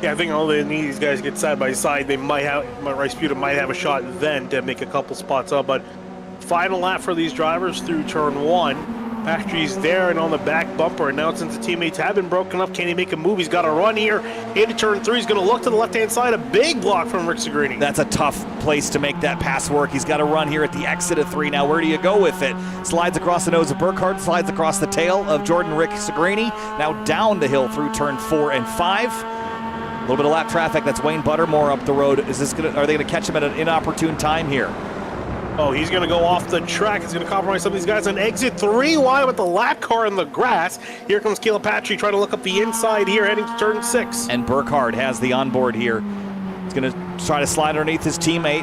Yeah, I think all they need these guys get side by side. They might have, Rice-Puto might have a shot then to make a couple spots up, but final lap for these drivers through turn 1. Patrick's there and on the back bumper, and now since the teammates have been broken up, can he make a move? He's got to run here into turn 3. He's going to look to the left-hand side. A big block from Rick Segrini. That's a tough place to make that pass work. He's got to run here at the exit of 3. Now, where do you go with it? Slides across the nose of Burkhardt, slides across the tail of Jordan Rick Segrini. Now down the hill through turn 4 and 5. A little bit of lap traffic. That's Wayne Buttermore up the road. Are they going to catch him at an inopportune time here? Oh, he's going to go off the track. He's going to compromise some of these guys on exit 3 wide with the lap car in the grass. Here comes Caleb Patrick trying to look up the inside here, heading to turn 6. And Burkhardt has the onboard here. He's going to try to slide underneath his teammate.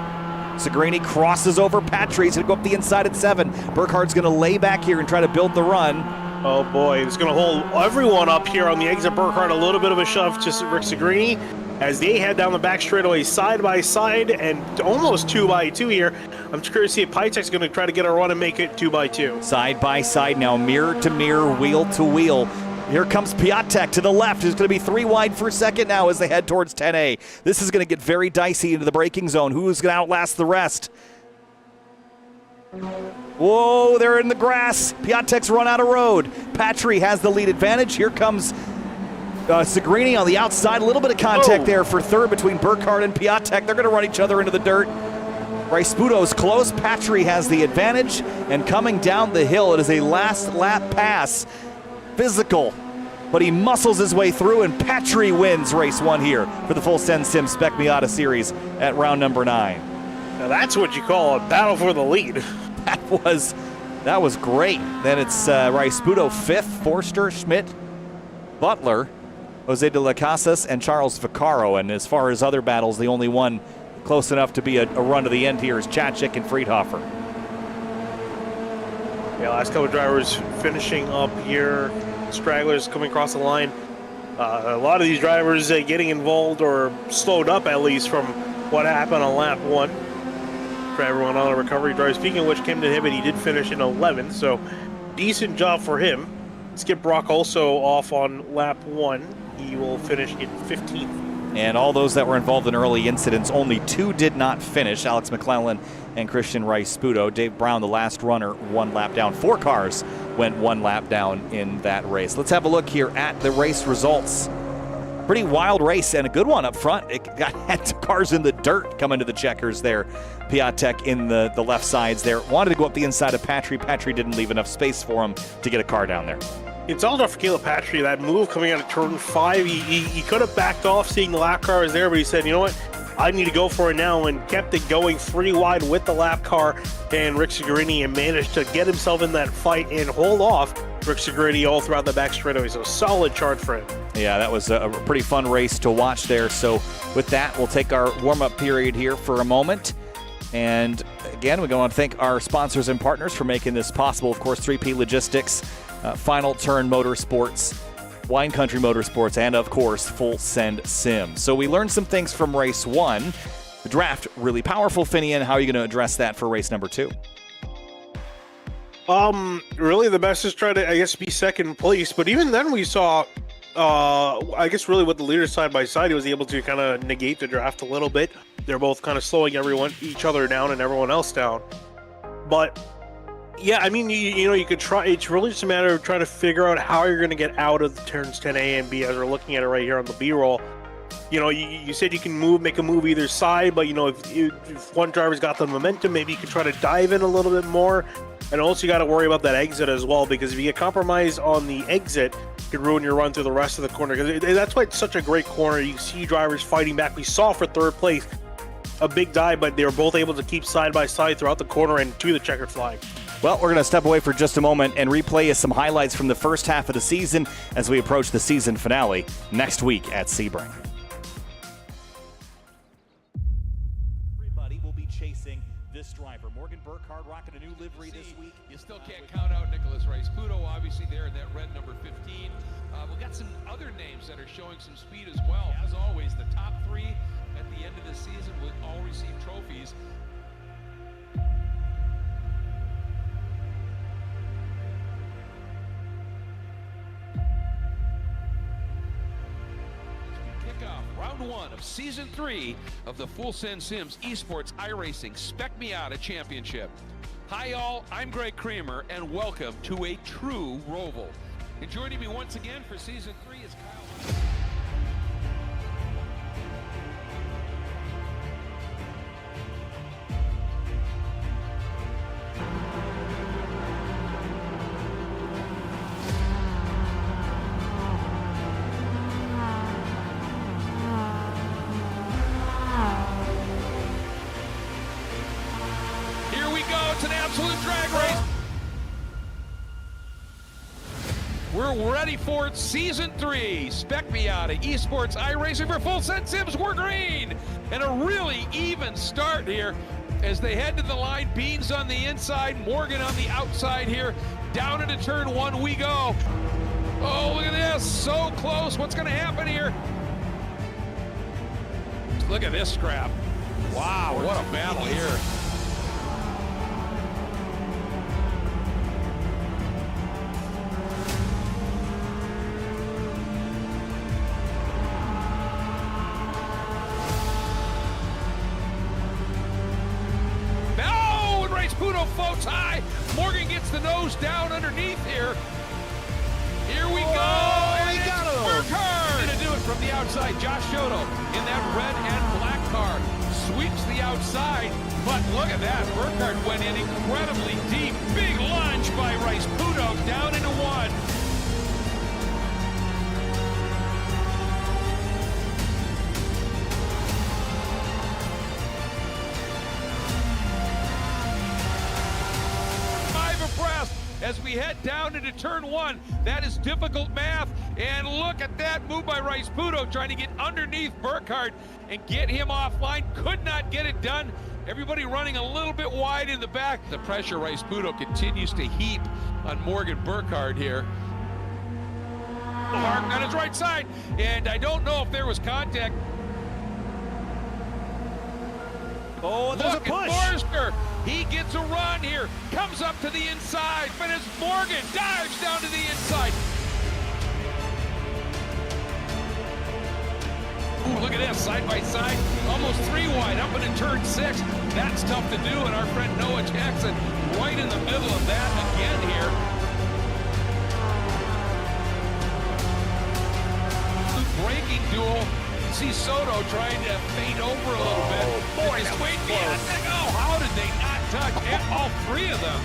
Segrini crosses over Patrick. He's going to go up the inside at 7. Burkhardt's going to lay back here and try to build the run. Oh boy, he's going to hold everyone up here on the exit. Burkhardt, a little bit of a shove to Rick Segrini as they head down the back straightaway side by side and almost 2 by 2 here. I'm curious to see if Pitek's going to try to get a run and make it 2 by 2. Side by side now, mirror to mirror, wheel to wheel. Here comes Piatek to the left. It's going to be 3 wide for second now as they head towards 10A. This is going to get very dicey into the braking zone. Who's going to outlast the rest? Whoa, they're in the grass. Piatek's run out of road. Patry has the lead advantage. Here comes Segrini on the outside. A little bit of contact there for third between Burkhardt and Piatek. They're going to run each other into the dirt. Raisputo's close. Patry has the advantage. And coming down the hill, it is a last lap pass. Physical, but he muscles his way through, and Patry wins race 1 here for the full Send Sim Spec Miata series at round number 9. Now that's what you call a battle for the lead. That was great. Then it's Raisputo 5th, Forster, Schmidt, Butler, Jose de la Casas, and Charles Vaccaro. And as far as other battles, the only one close enough to be a run to the end here is Chachik and Friedhofer. Yeah, last couple of drivers finishing up here. Stragglers coming across the line. A lot of these drivers getting involved or slowed up at least from what happened on lap 1. For everyone on the recovery drive. Speaking of which, Camden Hibbett, he did finish in 11th, so decent job for him. Skip Brock also off on lap 1. He will finish in 15th. And all those that were involved in early incidents, only 2 did not finish. Alex McClellan and Christian Raisputo. Dave Brown, the last runner, 1 lap down. 4 cars went 1 lap down in that race. Let's have a look here at the race results. Pretty wild race and a good one up front. It had 2 cars in the dirt coming to the checkers there. Piatek in the left sides there. Wanted to go up the inside of Patry. Patry didn't leave enough space for him to get a car down there. It's all about for Caleb Patry. That move coming out of turn 5, he could have backed off seeing the lap car was there, but he said, you know what? I need to go for it now, and kept it going 3 wide with the lap car and Rick Segrini, and managed to get himself in that fight and hold off Rick Segrini all throughout the back straightaway. So solid charge for him. Yeah, that was a pretty fun race to watch there. So with that, we'll take our warm-up period here for a moment. And again, we want to thank our sponsors and partners for making this possible. Of course, 3P Logistics, Final Turn Motorsports, Wine Country Motorsports, and of course, Full Send Sim. So we learned some things from race 1. The draft, really powerful, Finian. How are you going to address that for race number 2? Really the best is try to, I guess, be second place. But even then we saw, I guess really with the leaders side by side, he was able to kind of negate the draft a little bit. They're both kind of slowing each other down and everyone else down. But yeah, I mean, you know, you could try. It's really just a matter of trying to figure out how you're going to get out of the turns 10A and B as we're looking at it right here on the B-roll. You know, you said you can make a move either side, but you know, if one driver's got the momentum, maybe you can try to dive in a little bit more. And also you got to worry about that exit as well, because if you get compromised on the exit, it could ruin your run through the rest of the corner. Because that's why it's such a great corner. You see drivers fighting back. We saw for third place a big dive, but they were both able to keep side by side throughout the corner and to the checkered flag. Well, we're going to step away for just a moment and replay some highlights from the first half of the season as we approach the season finale next week at Sebring. Everybody will be chasing this driver. Morgan Burkhardt rocking a new livery this week. You still can't count out Nicholas Raisputo, obviously there in that red number 15. We've got some other names that are showing some speed as well. As always, the top 3 at the end of the season will all receive trophies. Kickoff. Round 1 of Season 3 of the Full Send Sims Esports iRacing Spec Miata Championship. Hi all, I'm Greg Kramer, and welcome to a true Roval. And joining me once again for Season 3 is Kyle. It's an absolute drag race. We're ready for Season 3, Spec Miata Esports iRacing for Full Send Sims. We're green. And a really even start here as they head to the line. Beans on the inside, Morgan on the outside here. Down into turn 1 we go. Oh, look at this, so close. What's gonna happen here? Look at this scrap. Wow, what a battle here. Puto floats high. Morgan gets the nose down underneath here. Here we go. He got him. Burkhardt to do it from the outside. Josh Shoto in that red and black car sweeps the outside. But look at that. Burkhardt went in incredibly deep. Big lunge by Rice Puto down into 1. As we head down into turn 1, that is difficult math. And look at that move by Rice Puto trying to get underneath Burkhardt and get him offline. Could not get it done. Everybody running a little bit wide in the back. The pressure Rice Puto continues to heap on Morgan Burkhardt here. Mark on his right side, and I don't know if there was contact. Oh, there's a push. Forrester, he gets a run here, comes up to the inside, but as Morgan dives down to the inside. Ooh, look at this, side by side, almost 3 wide, up into turn 6. That's tough to do, and our friend Noah Jackson right in the middle of that again here. Braking duel. See Soto trying to fade over a little bit. Boys, wait, oh, how did they not touch? And all 3 of them.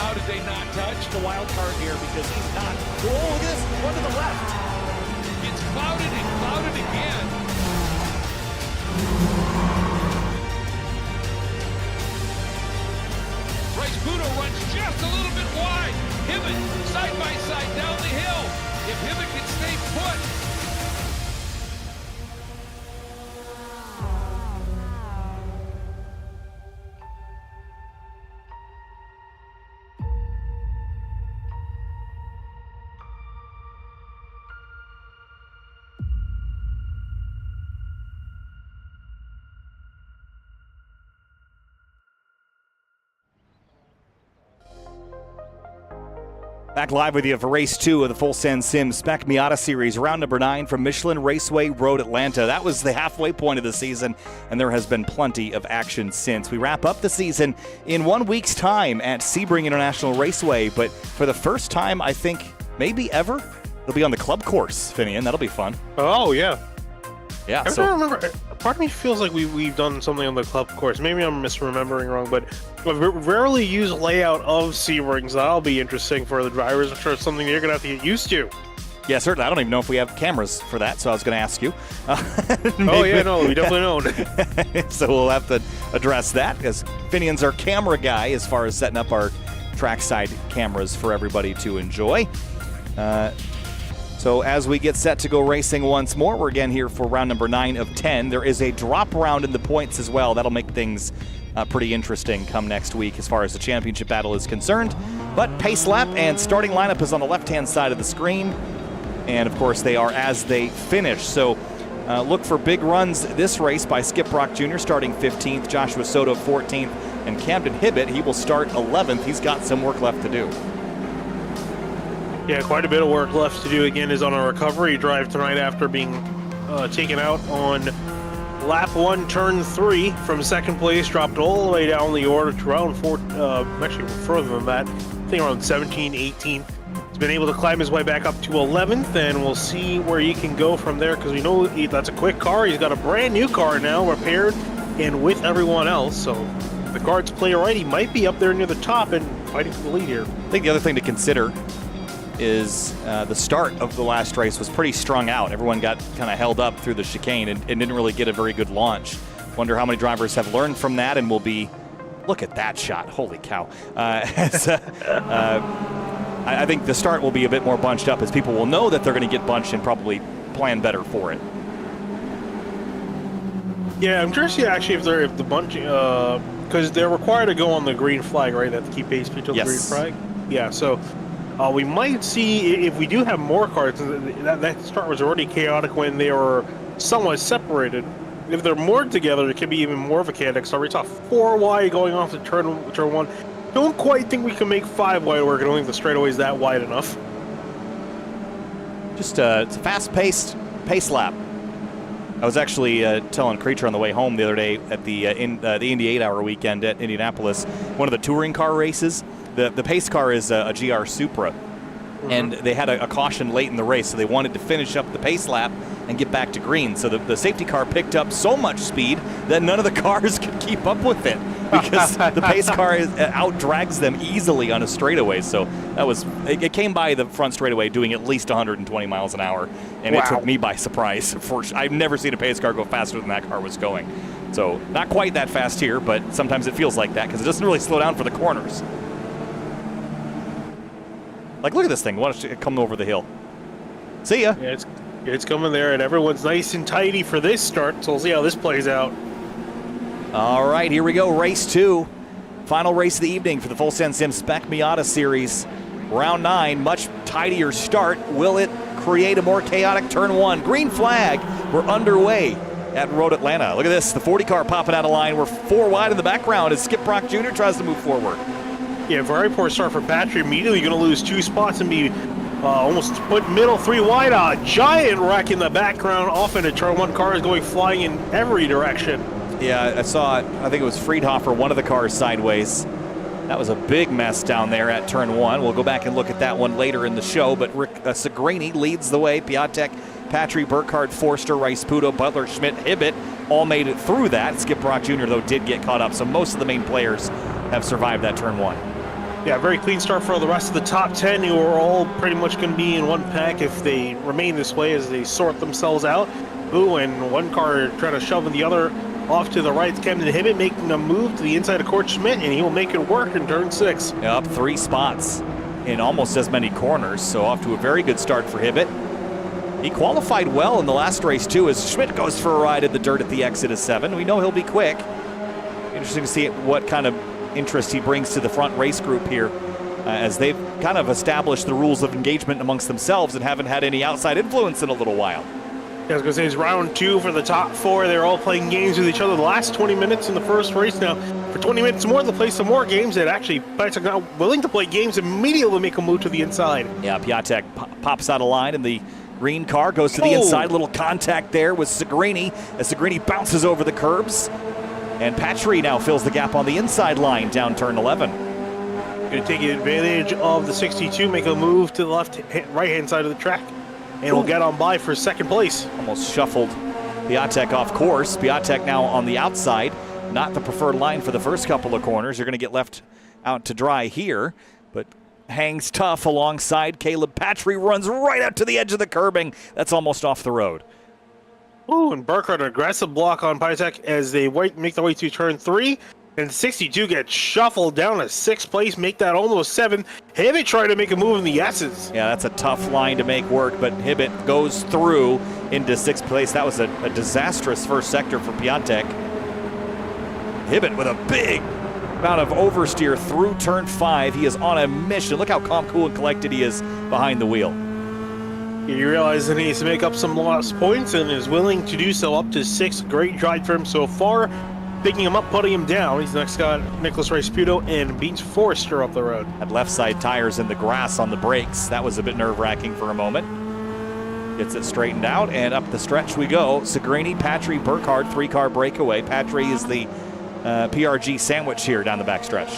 How did they not touch? The wild card here because he's not. Oh, look at this, one to the left. It's clouded and clouded again. Rice Puto runs just a little bit wide. Hibbett side by side down the hill. If Hibbett can stay put. Back live with you for Race 2 of the Full Send Sims Spec Miata Series, round number 9 from Michelin Raceway Road, Atlanta. That was the halfway point of the season, and there has been plenty of action since. We wrap up the season in 1 week's time at Sebring International Raceway, but for the first time, I think, maybe ever, it'll be on the club course, Finian. That'll be fun. Oh, yeah. Yeah, I don't remember. Part of me feels like we've done something on the club course. Maybe I'm misremembering wrong, but I've rarely used layout of Sebrings. That'll be interesting for the drivers. I'm sure it's something you're going to have to get used to. Yeah, certainly. I don't even know if we have cameras for that, so I was going to ask you. Oh, yeah, no, we definitely don't. So we'll have to address that, because Finian's our camera guy as far as setting up our trackside cameras for everybody to enjoy. So as we get set to go racing once more, we're again here for round number 9 of 10. There is a drop round in the points as well. That'll make things pretty interesting come next week as far as the championship battle is concerned. But pace lap and starting lineup is on the left-hand side of the screen. And, of course, they are as they finish. So look for big runs this race by Skip Brock Jr. starting 15th, Joshua Soto 14th, and Camden Hibbett, he will start 11th. He's got some work left to do. Yeah, quite a bit of work left to do. Again, is on a recovery drive tonight after being taken out on lap 1, turn 3 from second place, dropped all the way down the order to round 4, actually further than that, I think around 17, 18. He's been able to climb his way back up to 11th, and we'll see where he can go from there, because we know that's a quick car. He's got a brand new car now, repaired and with everyone else, so if the cards play right, he might be up there near the top and fighting for the lead here. I think the other thing to consider is the start of the last race was pretty strung out. Everyone got kind of held up through the chicane and didn't really get a very good launch. Wonder how many drivers have learned from that and will be, look at that shot, holy cow. I think the start will be a bit more bunched up as people will know that they're going to get bunched and probably plan better for it. Yeah, I'm curious actually if the bunch, because they're required to go on the green flag, right? They have to keep pace until the green flag. Yeah, so we might see if we do have more cars. That start was already chaotic when they were somewhat separated. If they're moored together, it could be even more of a chaotic start. We saw 4 wide going off to turn 1. Don't quite think we can make 5 wide work. I don't think the straightaway is that wide enough. Just it's a fast-paced pace lap. I was actually telling Creature on the way home the other day at the Indy 8-hour weekend at Indianapolis, one of the touring car races. The pace car is a GR Supra, and they had a caution late in the race, so they wanted to finish up the pace lap and get back to green. So the safety car picked up so much speed that none of the cars could keep up with it because the pace car out-drags them easily on a straightaway. So that was it came by the front straightaway doing at least 120 miles an hour, and it took me by surprise. I've never seen a pace car go faster than that car was going. So not quite that fast here, but sometimes it feels like that because it doesn't really slow down for the corners. Like, look at this thing. Watch it come over the hill. See ya. Yeah, it's coming there, and everyone's nice and tidy for this start, so we'll see how this plays out. All right, here we go. Race 2. Final race of the evening for the Full Send Sim Spec Miata Series. Round 9, much tidier start. Will it create a more chaotic turn 1? Green flag. We're underway at Road Atlanta. Look at this. The 40 car popping out of line. We're 4 wide in the background as Skip Brock Jr. tries to move forward. Yeah, very poor start for Patrick. Immediately going to lose 2 spots and be almost put middle 3 wide. A giant wreck in the background off into turn 1. Car is going flying in every direction. Yeah, I saw it. I think it was Friedhofer, one of the cars sideways. That was a big mess down there at turn 1. We'll go back and look at that one later in the show, but Rick Segrini leads the way. Piatek, Patry, Burkhardt, Forster, Rice Puto, Butler, Schmidt, Hibbett all made it through that. Skip Brock Jr., though, did get caught up, so most of the main players have survived that turn 1. Yeah, very clean start for the rest of the top 10, who are all pretty much going to be in one pack if they remain this way as they sort themselves out. Ooh, and one car trying to shove the other off to the right. Camden Hibbett making a move to the inside of Court Schmidt, and he will make it work in turn 6. Yeah, up 3 spots in almost as many corners, so off to a very good start for Hibbett. He qualified well in the last race, too, as Schmidt goes for a ride in the dirt at the exit of 7. We know he'll be quick. Interesting to see what kind of interest he brings to the front race group here as they've kind of established the rules of engagement amongst themselves and haven't had any outside influence in a little while. Yeah, I was going to say it's round 2 for the top 4. They're all playing games with each other the last 20 minutes in the first race. Now, for 20 minutes more, they'll play some more games that actually Piatek now willing to play games immediately make a move to the inside. Yeah, Piatek pops out of line in the green car, goes to the inside. Little contact there with Segrini as Segrini bounces over the curbs. And Patry now fills the gap on the inside line down turn 11. Going to take advantage of the 62, make a move to the right-hand side of the track, and will get on by for second place. Almost shuffled Piatek off course. Piatek now on the outside, not the preferred line for the first couple of corners. You're going to get left out to dry here, but hangs tough alongside Caleb Patry, runs right out to the edge of the curbing. That's almost off the road. Ooh, and Burkhardt, an aggressive block on Piatek as they make their way to turn 3. And 62 gets shuffled down to 6th place, make that almost 7th. Hibbett trying to make a move in the S's. Yeah, that's a tough line to make work, but Hibbett goes through into 6th place. That was a disastrous first sector for Piatek. Hibbett with a big amount of oversteer through turn 5. He is on a mission. Look how calm, cool, and collected he is behind the wheel. He realizes that he needs to make up some lost points and is willing to do so up to 6. Great drive for him so far. Picking him up, putting him down. He's next got Nicholas Rice-Puto and beats Forrester up the road. Had left side tires in the grass on the brakes. That was a bit nerve-wracking for a moment. Gets it straightened out, and up the stretch we go. Segrini, Patry, Burkhardt, 3-car breakaway. Patry is the PRG sandwich here down the backstretch.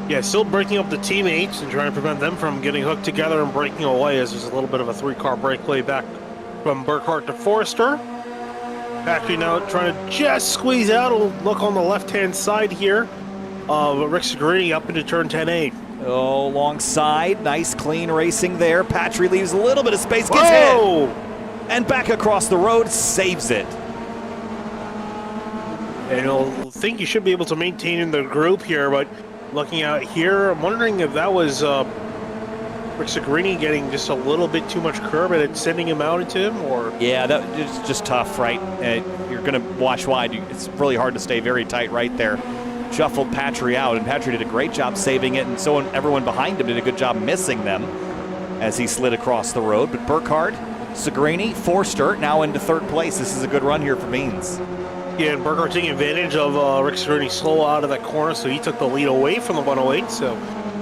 Yeah, still breaking up the teammates and trying to prevent them from getting hooked together and breaking away, as there's a little bit of a 3-car breakaway back from Burkhardt to Forrester. Patry now trying to just squeeze out. A look on the left-hand side here of Rick Segrini up into turn 10-8. Oh, long side. Nice, clean racing there. Patry leaves a little bit of space. Gets Whoa! hit. And back across the road. Saves it. And you'll think you should be able to maintain in the group here, but looking out here, I'm wondering if that was Rick Segrini getting just a little bit too much curb and it's sending him out into him, or? Yeah, it's just tough, right? You're going to watch wide. It's really hard to stay very tight right there. Shuffled Patry out, and Patry did a great job saving it, and so everyone behind him did a good job missing them as he slid across the road. But Burkhardt, Segrini, Forster now into third place. This is a good run here for Beans. Yeah, and Burkhardt taking advantage of Rick Segrini slow out of that corner, so he took the lead away from the 108. So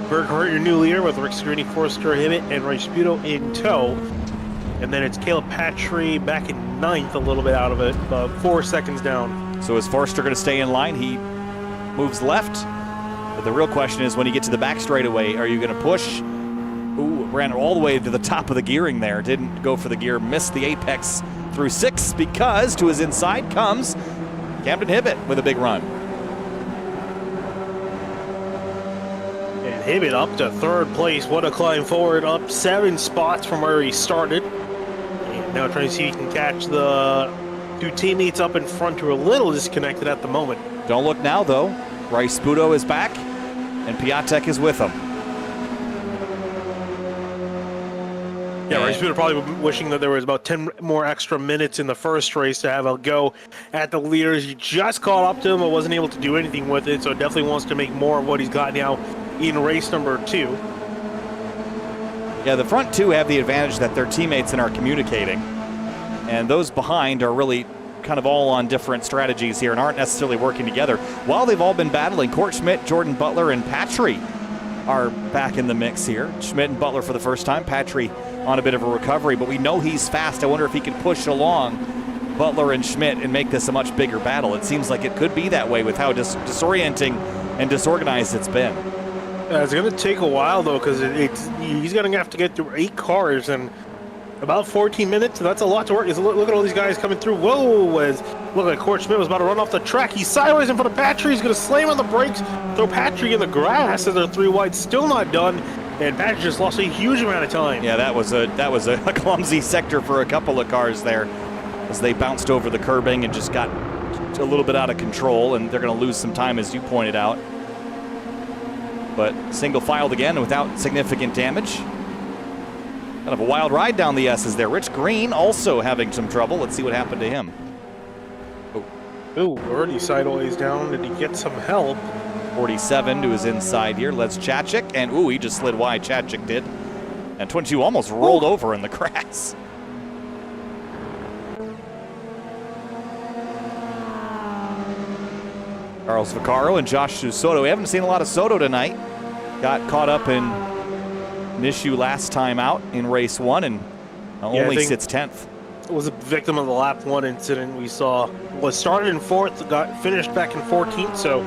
Burkhardt, your new leader, with Rick Segrini, Forster, Hibbett, and Rasputo in tow. And then it's Caleb Patry back in 9th, a little bit out of it, 4 seconds down. So is Forster going to stay in line? He moves left. But the real question is, when you get to the back straightaway, are you going to push? Ooh, ran all the way to the top of the gearing there. Didn't go for the gear, missed the apex through 6, because to his inside comes Camden Hibbett with a big run. And Hibbett up to third place. What a climb forward, up 7 spots from where he started. And now trying to see if he can catch the 2 teammates up in front who are a little disconnected at the moment. Don't look now, though. Rasputo is back, and Piatek is with him. Yeah, Rasputo probably wishing that there was about 10 more extra minutes in the first race to have a go at the leaders. He just caught up to him but wasn't able to do anything with it, so definitely wants to make more of what he's got now in race number 2. Yeah, the front 2 have the advantage that they're teammates and are communicating. And those behind are really kind of all on different strategies here and aren't necessarily working together. While they've all been battling, Court Schmidt, Jordan Butler, and Patry are back in the mix here. Schmidt and Butler for the first time. Patry on a bit of a recovery, but we know he's fast. I wonder if he can push along Butler and Schmidt and make this a much bigger battle. It seems like it could be that way with how disorienting and disorganized it's been. It's going to take a while, though, because he's going to have to get through 8 cars and about 14 minutes. That's a lot to work. Look at all these guys coming through. Whoa! Look like Court Schmidt was about to run off the track. He's sideways in front of Patry. He's going to slam on the brakes, throw Patry in the grass as they're 3 wide. Still not done. And Patry just lost a huge amount of time. Yeah, that was a clumsy sector for a couple of cars there as they bounced over the curbing and just got a little bit out of control, and they're going to lose some time, as you pointed out. But single filed again without significant damage. Kind of a wild ride down the S's there. Rich Green also having some trouble. Let's see what happened to him. Ooh, already sideways down. Did he get some help? 47 to his inside here. Let's Chachik, and ooh, he just slid wide. Chachik did. And 22 almost rolled over in the grass. Carlos Vaccaro and Josh Soto. We haven't seen a lot of Soto tonight. Got caught up in an issue last time out in race 1 and only sits 10th. Was a victim of the lap 1 incident we saw. Was started in 4th, got finished back in 14th, so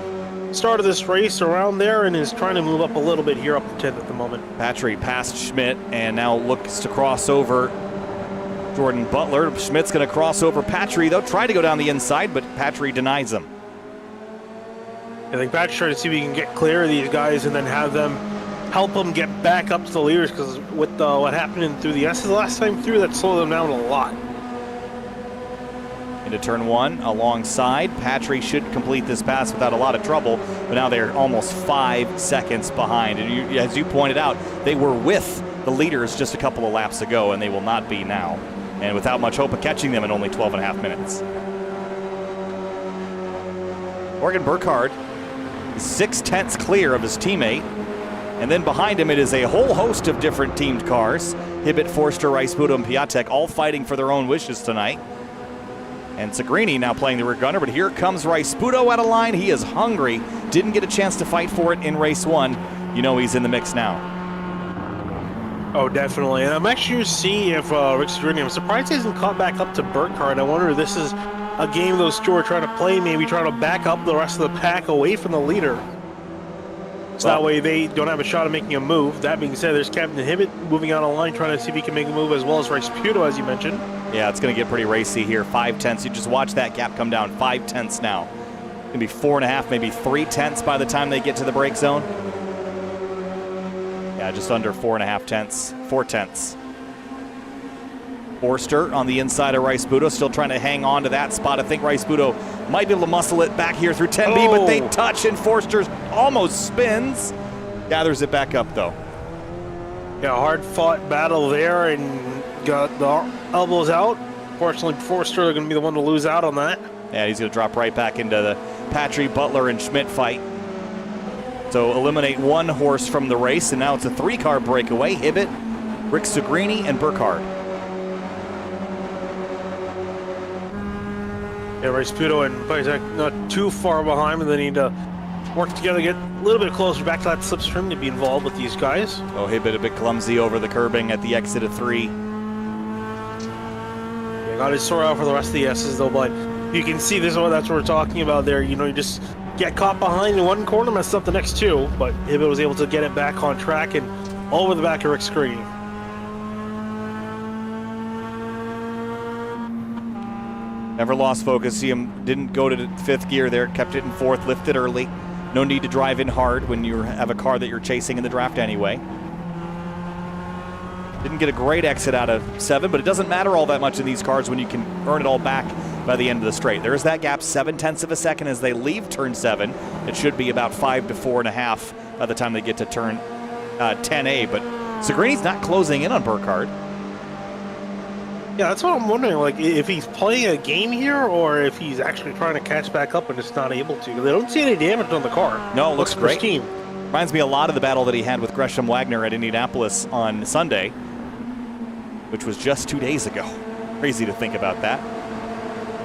started this race around there and is trying to move up a little bit here, up to 10th at the moment. Patry passed Schmidt and now looks to cross over Jordan Butler. Schmidt's going to cross over Patry. They'll try to go down the inside, but Patry denies him. I think Patry's trying to see if he can get clear of these guys and then have them help them get back up to the leaders, because with what happened through the S's last time through, that slowed them down a lot. Into turn 1 alongside. Patry should complete this pass without a lot of trouble, but now they're almost 5 seconds behind. And as you pointed out, they were with the leaders just a couple of laps ago, and they will not be now. And without much hope of catching them in only 12.5 minutes. Morgan Burkhardt is 6/10 clear of his teammate. And then behind him, it is a whole host of different teamed cars. Hibbett, Forster, Rasputo, and Piatek all fighting for their own wishes tonight. And Segrini now playing the rear gunner, but here comes Rasputo out of line. He is hungry. Didn't get a chance to fight for it in race 1. You know he's in the mix now. Oh, definitely. And I'm actually curious to see if Rick Signorini, I'm surprised he hasn't caught back up to Burkhardt. I wonder if this is a game those two are trying to play, maybe trying to back up the rest of the pack away from the leader. So that way they don't have a shot of making a move. That being said, there's Captain Hibbett moving out on line, trying to see if he can make a move, as well as Rice Puto, as you mentioned. Yeah, it's going to get pretty racy here. 5/10. You just watch that gap come down. 5/10 now. It's going to be 4.5, maybe 3/10 by the time they get to the break zone. Yeah, just under 4.5 4/10. Forster on the inside of Rice Puto, still trying to hang on to that spot. I think Rice Puto might be able to muscle it back here through 10B, but they touch, and Forster almost spins. Gathers it back up, though. Yeah, hard-fought battle there, and got the elbows out. Fortunately, Forster are going to be the one to lose out on that. Yeah, he's going to drop right back into the Patry, Butler, and Schmidt fight. So eliminate one horse from the race, and now it's a 3-car breakaway. Hibbett, Rick Signorini, and Burkhardt. Yeah, Rice Puto and Pajak not too far behind, but they need to work together, get a little bit closer back to that slipstream to be involved with these guys. Oh, Hibbett a bit clumsy over the curbing at the exit of 3. Yeah, got his sore out for the rest of the S's though, but you can see this one. That's what we're talking about there. You know, you just get caught behind in one corner, mess up the next two, but Hibbett was able to get it back on track and over the back of Rick Signorini. Never lost focus. See him didn't go to the 5th gear there, kept it in 4th, lifted early. No need to drive in hard when you have a car that you're chasing in the draft anyway. Didn't get a great exit out of 7, but it doesn't matter all that much in these cars when you can earn it all back by the end of the straight. There's that gap, 0.7 of a second as they leave turn 7. It should be about 5 to 4.5 by the time they get to turn 10A, but Signorini's not closing in on Burkhardt. Yeah, that's what I'm wondering, like, if he's playing a game here or if he's actually trying to catch back up and just not able to. They don't see any damage on the car. No, it looks great. Pristine. Reminds me a lot of the battle that he had with Gresham Wagner at Indianapolis on Sunday, which was just 2 days ago. Crazy to think about that.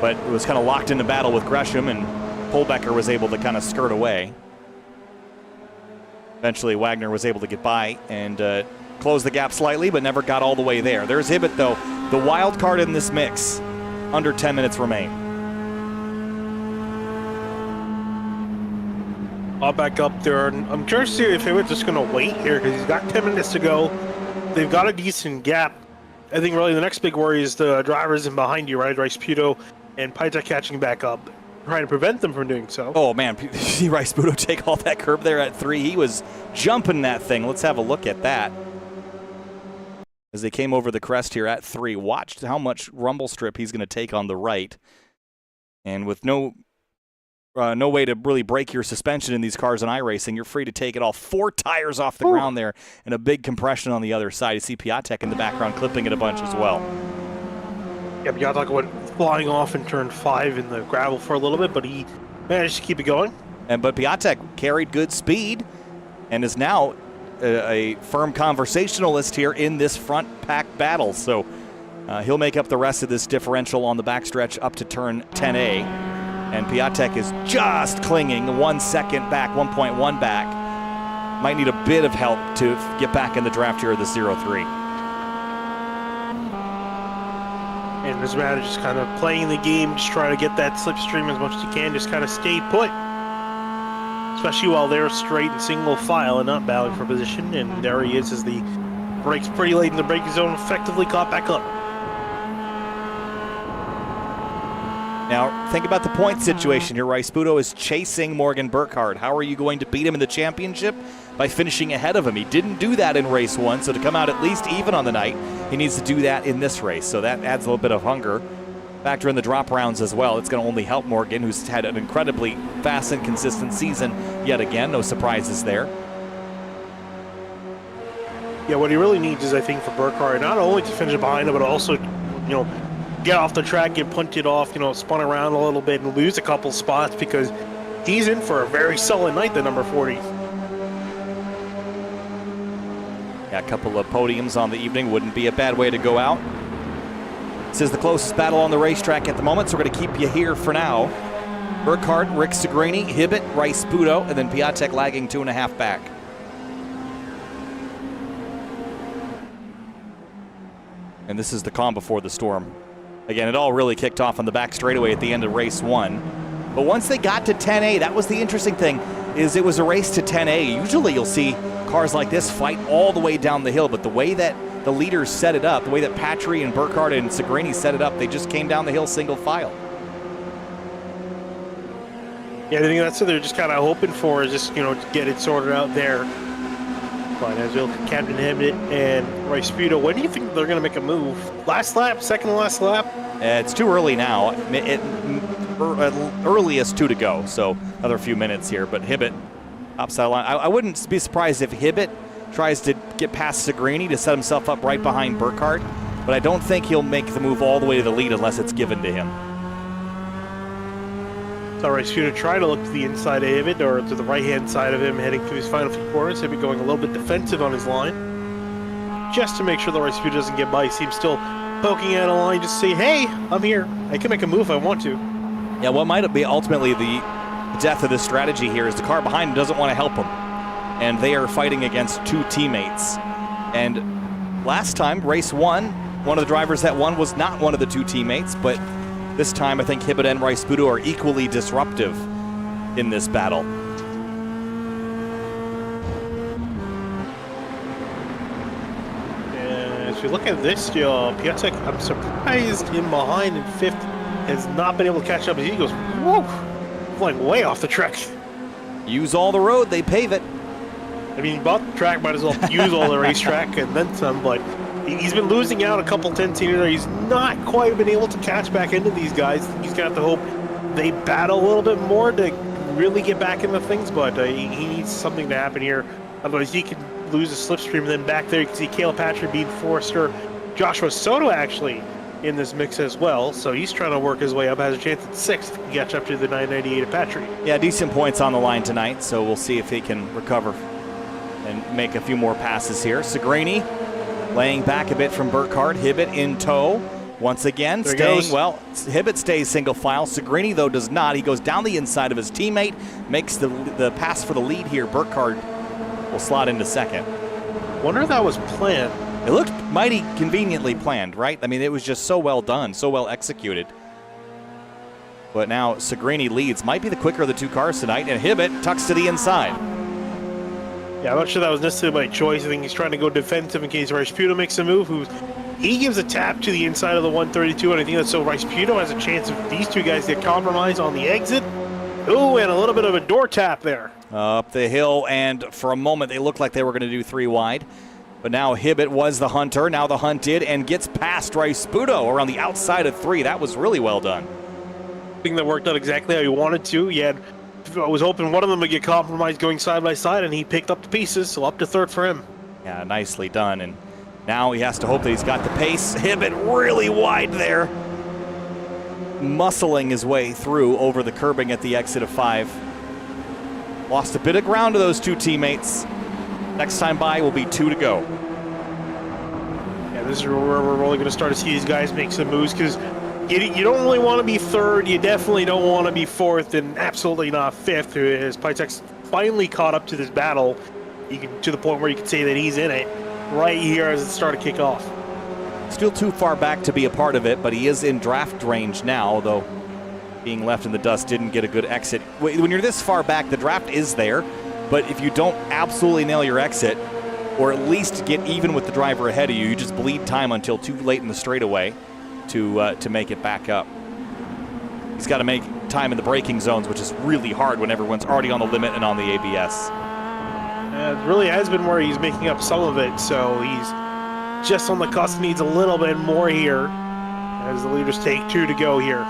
But it was kind of locked into battle with Gresham, and Polbecker was able to kind of skirt away. Eventually, Wagner was able to get by and close the gap slightly, but never got all the way there. There's Hibbett, though, the wild card in this mix. Under 10 minutes remain. I'll back up there. I'm curious to see if Hibbett's just going to wait here because he's got 10 minutes to go. They've got a decent gap. I think really the next big worry is the drivers in behind you, right? Rice Puto and Paita catching back up, trying to prevent them from doing so. Oh, man. See Rice Puto take all that curb there at 3. He was jumping that thing. Let's have a look at that. As they came over the crest here at 3, watched how much rumble strip he's going to take on the right. And with no way to really break your suspension in these cars in iRacing, you're free to take it all. 4 tires off the ground there and a big compression on the other side. You see Piatek in the background clipping it a bunch as well. Yeah, Piatek went flying off in turn 5 in the gravel for a little bit, but he managed to keep it going. But Piatek carried good speed and is now a firm conversationalist here in this front pack battle. So he'll make up the rest of this differential on the backstretch up to turn 10A. And Piatek is just clinging 1 second back, 1.1 back. Might need a bit of help to get back in the draft here of the 0-3. And this matter just kind of playing the game, just trying to get that slipstream as much as you can, just kind of stay put. Especially while they're straight and single file and not battling for position. And there he is as the brakes pretty late in the braking zone, effectively caught back up. Now, think about the point situation here. Rice Puto is chasing Morgan Burkhardt. How are you going to beat him in the championship? By finishing ahead of him. He didn't do that in race 1, so to come out at least even on the night, he needs to do that in this race. So that adds a little bit of hunger. Factor in the drop rounds as well. It's going to only help Morgan, who's had an incredibly fast and consistent season yet again. No surprises there. Yeah, what he really needs is, I think, for Burkhardt, not only to finish behind him, but also, get off the track, get punted off, spun around a little bit and lose a couple spots because he's in for a very solid night, the number 40. Yeah, a couple of podiums on the evening wouldn't be a bad way to go out. This is the closest battle on the racetrack at the moment, so we're going to keep you here for now. Burkhardt, Rick Signorini, Hibbett, Rice Puto, and then Piatek lagging 2.5 back. And this is the calm before the storm. Again, it all really kicked off on the back straightaway at the end of race 1. But once they got to 10A, that was the interesting thing, is it was a race to 10A. Usually you'll see cars like this fight all the way down the hill, but the way that the leaders set it up, the way that Patry and Burkhardt and Segrini set it up, they just came down the hill single file. Yeah, I think that's what they're just kind of hoping for, is just, to get it sorted out there. But as you look at Captain Hibbett and Rasputo, when do you think they're going to make a move? Last lap? Second to last lap? It's too early now. Earliest 2 to go, so another few minutes here. But Hibbett upside line. I wouldn't be surprised if Hibbett tries to get past Segrini to set himself up right behind Burkhardt, but I don't think he'll make the move all the way to the lead unless it's given to him. So Rasputo trying to look to the inside of Hibbett, or to the right-hand side of him, heading through his final few corners. Hibbett going a little bit defensive on his line, just to make sure that Rasputo doesn't get by. He seems still poking out a line, just say, hey, I'm here. I can make a move if I want to. Yeah, what might be ultimately the death of this strategy here is the car behind him doesn't want to help him. And they are fighting against 2 teammates. And last time, race 1, one of the drivers that won was not one of the 2 teammates, but this time I think Hibbett and Rasputo are equally disruptive in this battle. And as we look at this, Piatek, I'm surprised in behind in 5th has not been able to catch up as he goes, whoa, flying way off the track. Use all the road, they pave it. I mean, he bought the track, might as well use all the racetrack and then some, but he's been losing out a couple tenths here and there. He's not quite been able to catch back into these guys. He's got to hope they battle a little bit more to really get back into things, but he needs something to happen here. Otherwise, he could lose a slipstream. And then back there, you can see Cale Patry, Bean Forrester, Joshua Soto actually in this mix as well. So he's trying to work his way up, has a chance at 6th to catch up to the 998 of Patry. Yeah, decent points on the line tonight, so we'll see if he can recover and make a few more passes here. Segrini laying back a bit from Burkhardt. Hibbett in tow. Once again, there staying, well, Hibbett stays single file. Segrini, though, does not. He goes down the inside of his teammate, makes the pass for the lead here. Burkhardt will slot into 2nd. Wonder if that was planned. It looked mighty conveniently planned, right? I mean, it was just so well done, so well executed. But now Segrini leads. Might be the quicker of the 2 cars tonight, and Hibbett tucks to the inside. Yeah, I'm not sure that was necessarily by choice. I think he's trying to go defensive in case Rasputo makes a move. He gives a tap to the inside of the 132, and I think that's so Rasputo has a chance if these 2 guys get compromised on the exit. Ooh, and a little bit of a door tap there. Up the hill, and for a moment they looked like they were going to do 3 wide. But now Hibbett was the hunter, now the hunted, and gets past Rasputo around the outside of 3. That was really well done. I think that worked out exactly how he wanted to. I was hoping one of them would get compromised going side by side, and he picked up the pieces, so up to 3rd for him. Yeah, nicely done. And now he has to hope that he's got the pace. Hibbett really wide there, muscling his way through over the curbing at the exit of 5. Lost a bit of ground to those 2 teammates. Next time by will be 2 to go. Yeah, this is where we're really going to start to see these guys make some moves, because you don't really want to be 3rd. You definitely don't want to be 4th, and absolutely not 5th. As Piatek's finally caught up to this battle, to the point where you can say that he's in it right here as it started to kick off. Still too far back to be a part of it, but he is in draft range now, though being left in the dust didn't get a good exit. When you're this far back, the draft is there, but if you don't absolutely nail your exit, or at least get even with the driver ahead of you, you just bleed time until too late in the straightaway to make it back up. He's got to make time in the braking zones, which is really hard when everyone's already on the limit and on the ABS. It really has been where he's making up some of it, so he's just on the cusp, needs a little bit more here as the leaders take 2 to go here.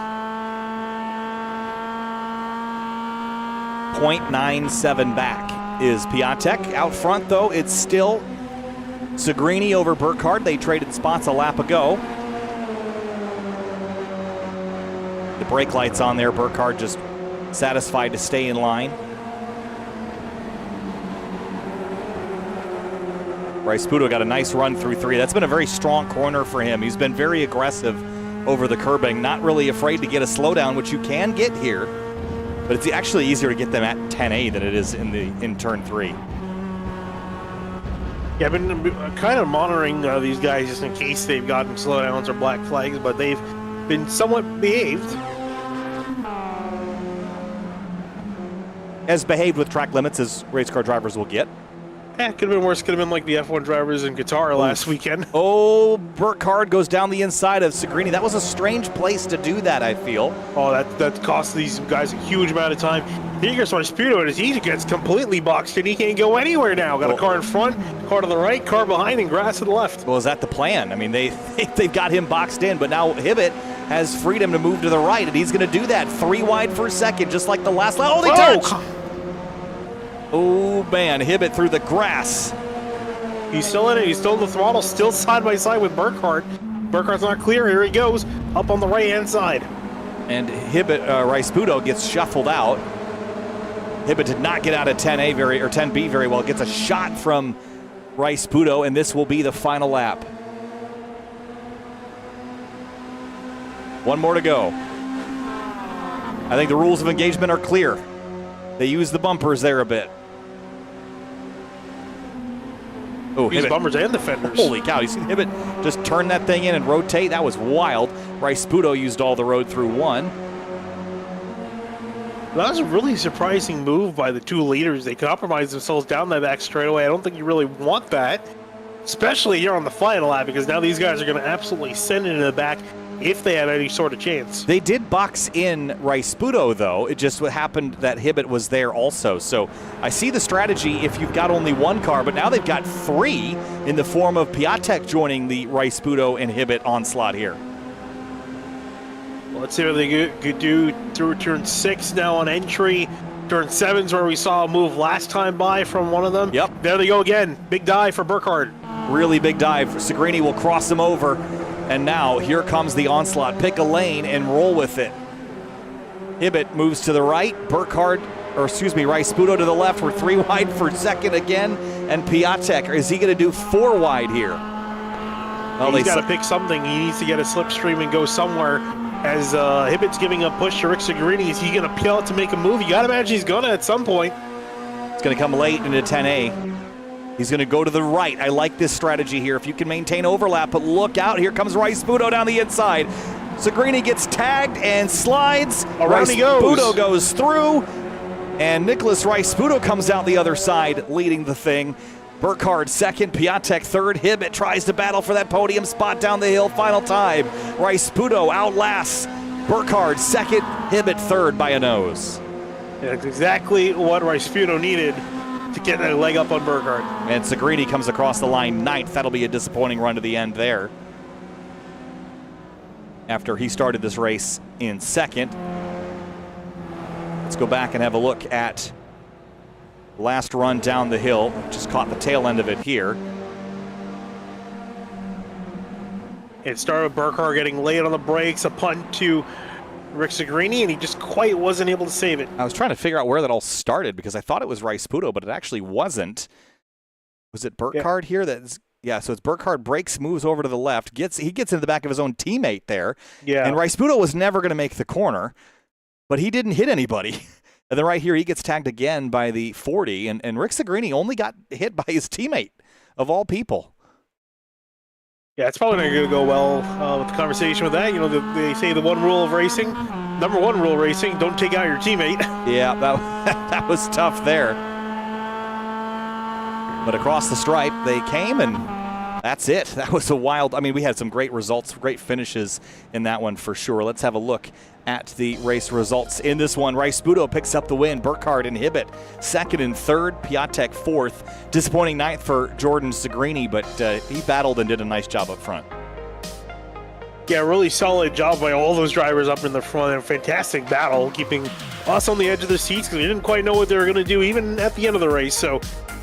0.97 back is Piatek. Out front, though, it's still Segrini over Burkhardt. They traded spots a lap ago. The brake light's on there. Burkhardt just satisfied to stay in line. Rasputo got a nice run through 3. That's been a very strong corner for him. He's been very aggressive over the curbing, not really afraid to get a slowdown, which you can get here. But it's actually easier to get them at 10A than it is in turn 3. Yeah, I've been kind of monitoring these guys just in case they've gotten slowdowns or black flags, but they've been somewhat behaved. As behaved with track limits as race car drivers will get. Yeah, could have been worse. Could have been like the F1 drivers in Qatar last weekend. Oh, Burkhardt goes down the inside of Segrini. That was a strange place to do that, I feel. Oh, that cost these guys a huge amount of time. Here goes Speedo, and he gets completely boxed and he can't go anywhere now. Got a car in front, car to the right, car behind, and grass to the left. Well, is that the plan? I mean, they've got him boxed in, but now Hibbett has freedom to move to the right, and he's going to do that. 3 wide for a second, just like the last lap. Oh, they touch! Oh, man, Hibbett through the grass. He's still in it. He's still in the throttle, still side by side with Burkhardt. Burkhardt's not clear. Here he goes, up on the right-hand side. And Hibbett, Raisputo gets shuffled out. Hibbett did not get out of 10B very well. Gets a shot from Raisputo, and this will be the final lap. One more to go. I think the rules of engagement are clear. They use the bumpers there a bit. Oh, Use bumpers and the fenders. Holy cow, you see Hibbett just turn that thing in and rotate? That was wild. Raisputo used all the road through one. That was a really surprising move by the two leaders. They compromised themselves down that back straightaway. I don't think you really want that, especially here on the final lap, because now these guys are going to absolutely send it in the back if they have any sort of chance. They did box in Raisputo, though. It just happened that Hibbett was there also. So I see the strategy if you've got only one car, but now they've got 3 in the form of Piatek joining the Raisputo and Hibbett onslaught here. Well, let's see what they could do through turn 6 now on entry. Turn 7's where we saw a move last time by from one of them. Yep. There they go again. Big dive for Burkhardt. Really big dive. Segrini will cross him over. And now here comes the onslaught. Pick a lane and roll with it. Hibbett moves to the right. Raisputo to the left. We're 3 wide for second again. And Piatek, is he going to do 4 wide here? Well, he's got to pick something. He needs to get a slipstream and go somewhere. As Hibbett's giving a push to Rick Segrini, is he going to peel out to make a move? You got to imagine he's going to at some point. It's going to come late into 10A. He's going to go to the right. I like this strategy here. If you can maintain overlap, but look out. Here comes Raisputo down the inside. Segrini gets tagged and slides. Around he goes. Raisputo goes through. And Nicholas Raisputo comes out the other side, leading the thing. Burkhardt second, Piatek third. Hibbett tries to battle for that podium spot down the hill. Final time. Raisputo outlasts Burkhardt second, Hibbett third by a nose. That's exactly what Raisputo needed to get that leg up on Burkhardt. And Segrini comes across the line 9th. That'll be a disappointing run to the end there. After he started this race in second. Let's go back and have a look at last run down the hill. Just caught the tail end of it here. It started with Burkhardt getting late on the brakes, a punt to Rick Segrini, and he just quite wasn't able to save it. I was trying to figure out where that all started because I thought it was Raisputo, but it actually wasn't. Was it Burkhardt here? Yeah, so it's Burkhardt breaks, moves over to the left, he gets into the back of his own teammate there. Yeah. And Raisputo was never going to make the corner, but he didn't hit anybody. And then right here, he gets tagged again by the 40, and Rick Segrini only got hit by his teammate, of all people. Yeah, it's probably not going to go well with the conversation with that. You know, they say the one rule of racing, number 1 rule of racing, don't take out your teammate. Yeah, that was tough there. But across the stripe, they came, and that's it. That was a wild, I mean, we had some great results, great finishes in that one for sure. Let's have a look at the race results in this one. Raisputo picks up the win. Burkhardt and Hibbett second and third. Piatek fourth. Disappointing 9th for Jordan Segrini, but he battled and did a nice job up front. Yeah, really solid job by all those drivers up in the front. A fantastic battle, keeping us on the edge of the seats because we didn't quite know what they were going to do even at the end of the race. So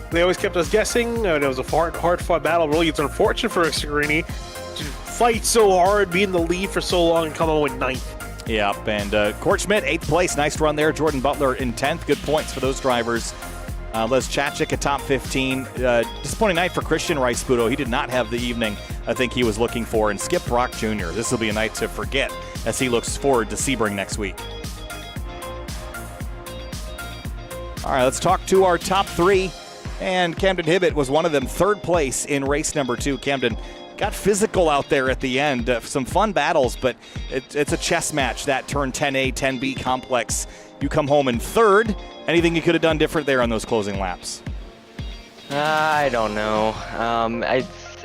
they always kept us guessing, and it was a hard-fought battle. Really, it's unfortunate for Segrini to fight so hard, be in the lead for so long, and come on with 9th. Yep, and Court Schmidt, 8th place. Nice run there. Jordan Butler in 10th. Good points for those drivers. Les Chachik at top 15. Disappointing night for Christian Raisputo. He did not have the evening I think he was looking for. And Skip Brock Jr., this will be a night to forget as he looks forward to Sebring next week. All right, let's talk to our top 3 And Camden Hibbett was one of them, third place in race number 2. Camden got physical out there at the end. Some fun battles, but it's a chess match, that turn 10A, 10B complex. You come home in third. Anything you could have done different there on those closing laps? I don't know.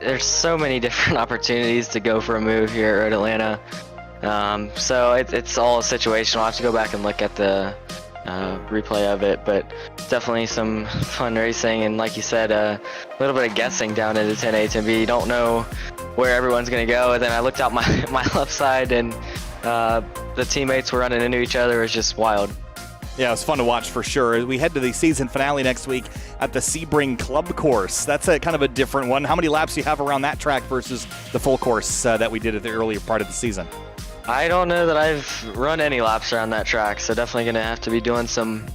There's so many different opportunities to go for a move here at Atlanta. So it's all situational. I'll have to go back and look at the replay of it, but definitely some fun racing, and like you said, a little bit of guessing down into 10A, 10B. You don't know where everyone's going to go, and then I looked out my left side, and the teammates were running into each other. It was just wild. Yeah, it was fun to watch for sure. We head to the season finale next week at the Sebring Club course. That's a kind of a different one. How many laps do you have around that track versus the full course that we did at the earlier part of the season? I don't know that I've run any laps around that track, so definitely going to have to be doing some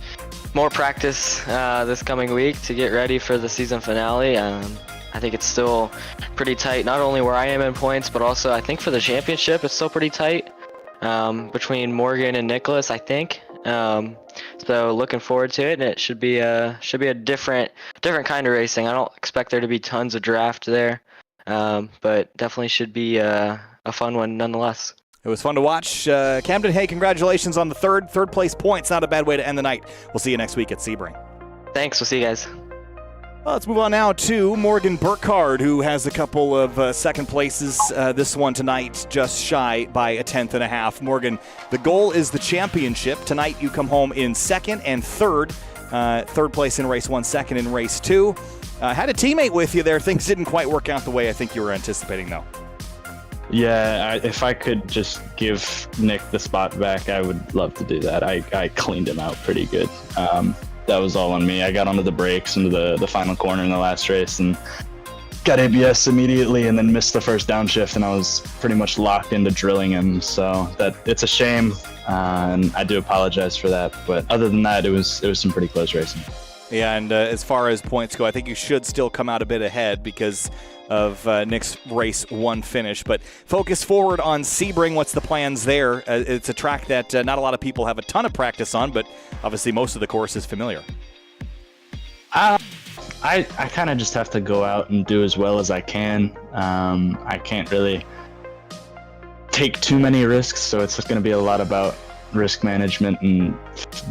more practice this coming week to get ready for the season finale. I think it's still pretty tight, not only where I am in points, but also I think for the championship it's still pretty tight between Morgan and Nicholas, I think. So looking forward to it, and it should be a different kind of racing. I don't expect there to be tons of draft there, but definitely should be a fun one nonetheless. It was fun to watch. Camden, hey, congratulations on the third place points. Not a bad way to end the night. We'll see you next week at Sebring. Thanks. We'll see you guys. Well, let's move on now to Morgan Burkhardt, who has a couple of second places. This one tonight, just shy by a tenth and a half. Morgan, the goal is the championship. Tonight you come home in second and third. Third place in race 1, second in race 2. Had a teammate with you there. Things didn't quite work out the way I think you were anticipating, though. Yeah, if I could just give Nick the spot back, I would love to do that. I cleaned him out pretty good. That was all on me. I got onto the brakes into the final corner in the last race and got ABS immediately, and then missed the first downshift, and I was pretty much locked into drilling him. So that it's a shame, and I do apologize for that. But other than that, it was some pretty close racing. Yeah, and as far as points go, I think you should still come out a bit ahead because of Nick's race 1 finish. But focus forward on Sebring. What's the plans there? It's a track that not a lot of people have a ton of practice on, but obviously most of the course is familiar. I kind of just have to go out and do as well as I can. I can't really take too many risks, so it's going to be a lot about risk management and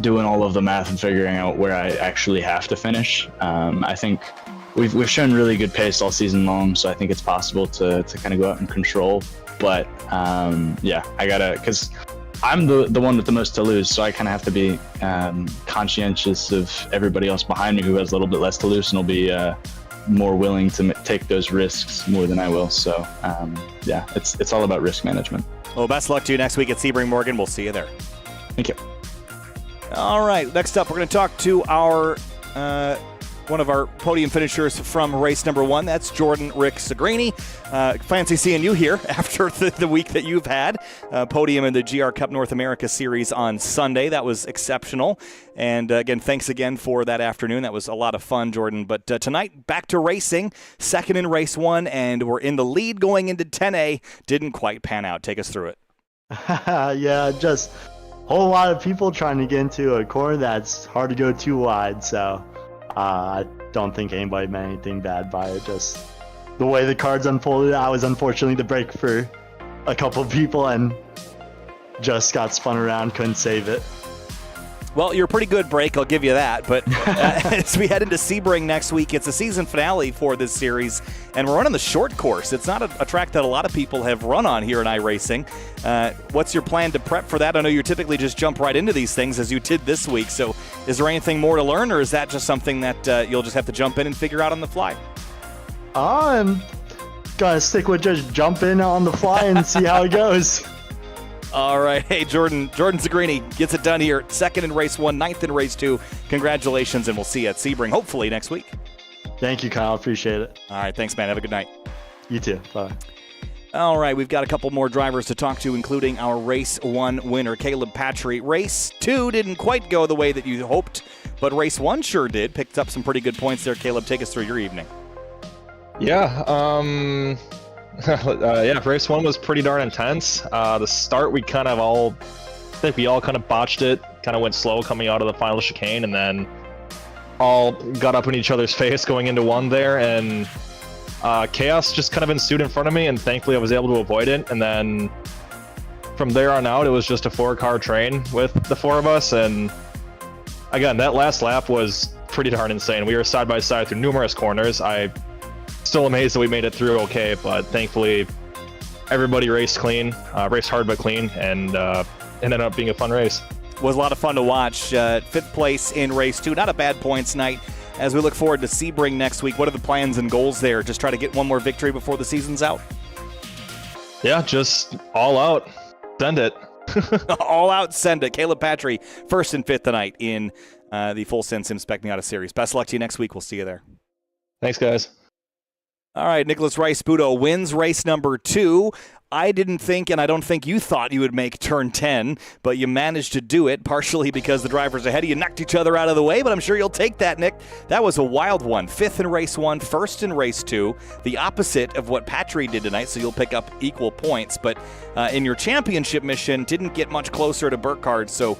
doing all of the math and figuring out where I actually have to finish. I think we've shown really good pace all season long, so I think it's possible to kind of go out and control. But yeah, I gotta, because I'm the one with the most to lose, so I kind of have to be conscientious of everybody else behind me who has a little bit less to lose and will be more willing to take those risks more than I will. So yeah, it's all about risk management. Well, best luck to you next week at Sebring, Morgan. We'll see you there. Thank you. All right, next up, we're going to talk to our one of our podium finishers from race number 1. That's Jordan Rick Segrini. Fancy seeing you here after the week that you've had. Podium in the GR Cup North America Series on Sunday. That was exceptional. And again, thanks again for that afternoon. That was a lot of fun, Jordan. But tonight, back to racing. Second in race 1, and we're in the lead going into 10A. Didn't quite pan out. Take us through it. Yeah, just a whole lot of people trying to get into a corner that's hard to go too wide. So I don't think anybody meant anything bad by it. Just the way the cards unfolded, I was unfortunately the brake for a couple of people and just got spun around, couldn't save it. Well, you're a pretty good break, I'll give you that. But as we head into Sebring next week, it's a season finale for this series, and we're running the short course. It's not a track that a lot of people have run on here in iRacing. What's your plan to prep for that? I know you typically just jump right into these things as you did this week. So is there anything more to learn, or is that just something that you'll just have to jump in and figure out on the fly? I'm gonna stick with just jump in on the fly and see how it goes. All right. Hey, Jordan Segrini gets it done here. Second in race 1, ninth in race 2. Congratulations, and we'll see you at Sebring hopefully next week. Thank you, Kyle. Appreciate it. All right. Thanks, man. Have a good night. You too. Bye. All right. We've got a couple more drivers to talk to, including our race 1 winner, Caleb Patry. Race 2 didn't quite go the way that you hoped, but race 1 sure did. Picked up some pretty good points there. Caleb, take us through your evening. Yeah. Yeah, race 1 was pretty darn intense. The start, we kind of all botched it, kind of went slow coming out of the final chicane, and then all got up in each other's face going into one there, and chaos just kind of ensued in front of me, and thankfully I was able to avoid it. And then from there on out, it was just a 4-car train with the 4 of us, and again, that last lap was pretty darn insane. We were side by side through numerous corners. I still amazed that we made it through okay, but thankfully everybody raced clean, raced hard but clean, and ended up being a fun race. Was a lot of fun to watch. 5th place in race 2. Not a bad points night. As we look forward to Sebring next week, what are the plans and goals there? Just try to get one more victory before the season's out? Yeah, just all out. Send it. All out, send it. Caleb Patry, 1st and 5th tonight in the Full Send Sim Spec Miata series. Best of luck to you next week. We'll see you there. Thanks, guys. All right, Nicholas Rice-Budo wins race number 2. I didn't think, and I don't think you thought you would make turn 10, but you managed to do it, partially because the drivers ahead of you knocked each other out of the way, but I'm sure you'll take that, Nick. That was a wild one. 5th in race 1, 1st in race 2, the opposite of what Patry did tonight, so you'll pick up equal points. But in your championship mission, didn't get much closer to Burkhardt, so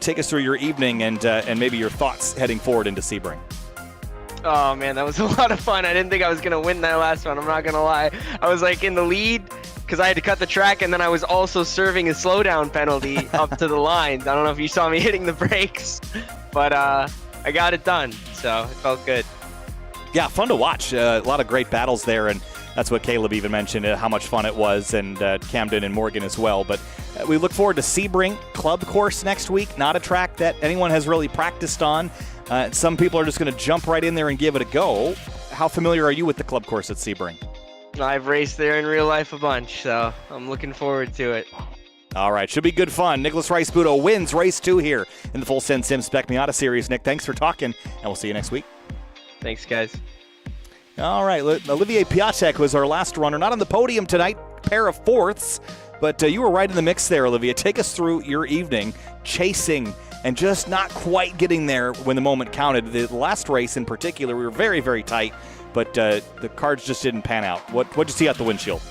take us through your evening and maybe your thoughts heading forward into Sebring. Oh man, that was a lot of fun. I didn't think I was gonna win that last one, I'm not gonna lie. I was like in the lead because I had to cut the track, and then I was also serving a slowdown penalty up to the line. I don't know if you saw me hitting the brakes, but I got it done, so it felt good. Yeah, fun to watch. A lot of great battles there, and that's what Caleb even mentioned, how much fun it was, and Camden and Morgan as well. But we look forward to Sebring Club Course next week. Not a track that anyone has really practiced on. Some people are just going to jump right in there and give it a go. How familiar are you with the club course at Sebring? I've raced there in real life a bunch, so I'm looking forward to it. All right, should be good fun. Nicholas Rice-Budo wins race 2 here in the Full Send Sim Spec Miata series. Nick, thanks for talking, and we'll see you next week. Thanks, guys. All right, Olivier Piatek was our last runner. Not on the podium tonight, pair of 4ths, but you were right in the mix there, Olivier. Take us through your evening chasing and just not quite getting there when the moment counted. The last race in particular, we were very, very tight, but the cards just didn't pan out. What'd you see out the windshield?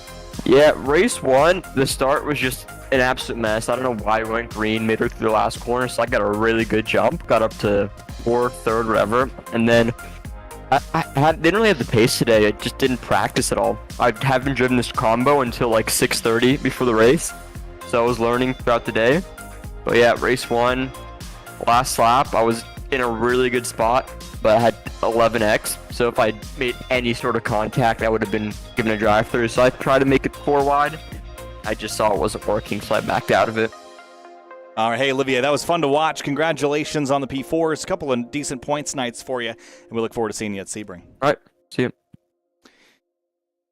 Yeah, race 1, the start was just an absolute mess. I don't know why we went green, made her through the last corner, so I got a really good jump, got up to 4th, 3rd, whatever, and then I didn't really have the pace today. I just didn't practice at all. I haven't driven this combo until like 6:30 before the race, so I was learning throughout the day. But yeah, race 1, last lap, I was in a really good spot, but I had 11x, so if I made any sort of contact, I would have been given a drive-through. So I tried to make it 4 wide. I just saw it wasn't working, so I backed out of it. All right, hey, Olivier, that was fun to watch. Congratulations on the P4s. A couple of decent points nights for you, and we look forward to seeing you at Sebring. All right, see you.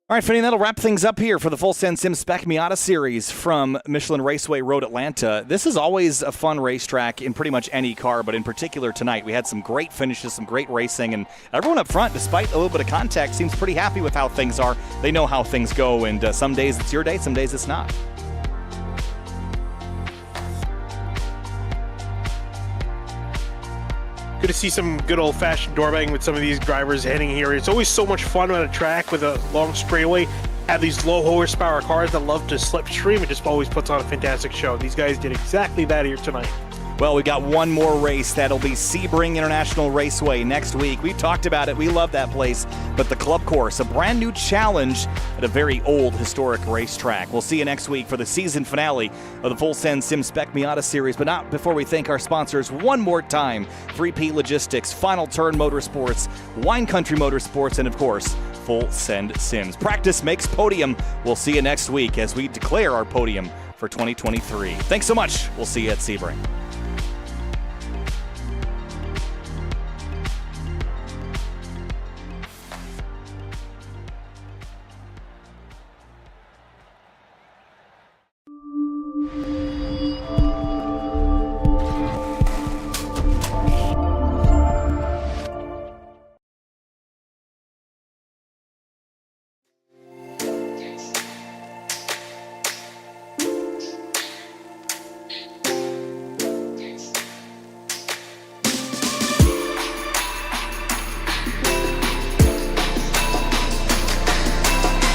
All right, Finney, that'll wrap things up here for the Full Send Sim Spec Miata series from Michelin Raceway Road, Atlanta. This is always a fun racetrack in pretty much any car, but in particular tonight, we had some great finishes, some great racing, and everyone up front, despite a little bit of contact, seems pretty happy with how things are. They know how things go, and some days it's your day, some days it's not. Good to see some good old-fashioned door banging with some of these drivers heading here. It's always so much fun on a track with a long straightaway. Have these low horsepower cars that love to slipstream. It just always puts on a fantastic show. These guys did exactly that here tonight. Well, we got one more race. That'll be Sebring International Raceway next week. We talked about it. We love that place. But the club course, a brand new challenge at a very old historic racetrack. We'll see you next week for the season finale of the Full Send Sim Spec Miata series. But not before we thank our sponsors one more time. 3P Logistics, Final Turn Motorsports, Wine Country Motorsports, and of course, Full Send Sims. Practice makes podium. We'll see you next week as we declare our podium for 2023. Thanks so much. We'll see you at Sebring.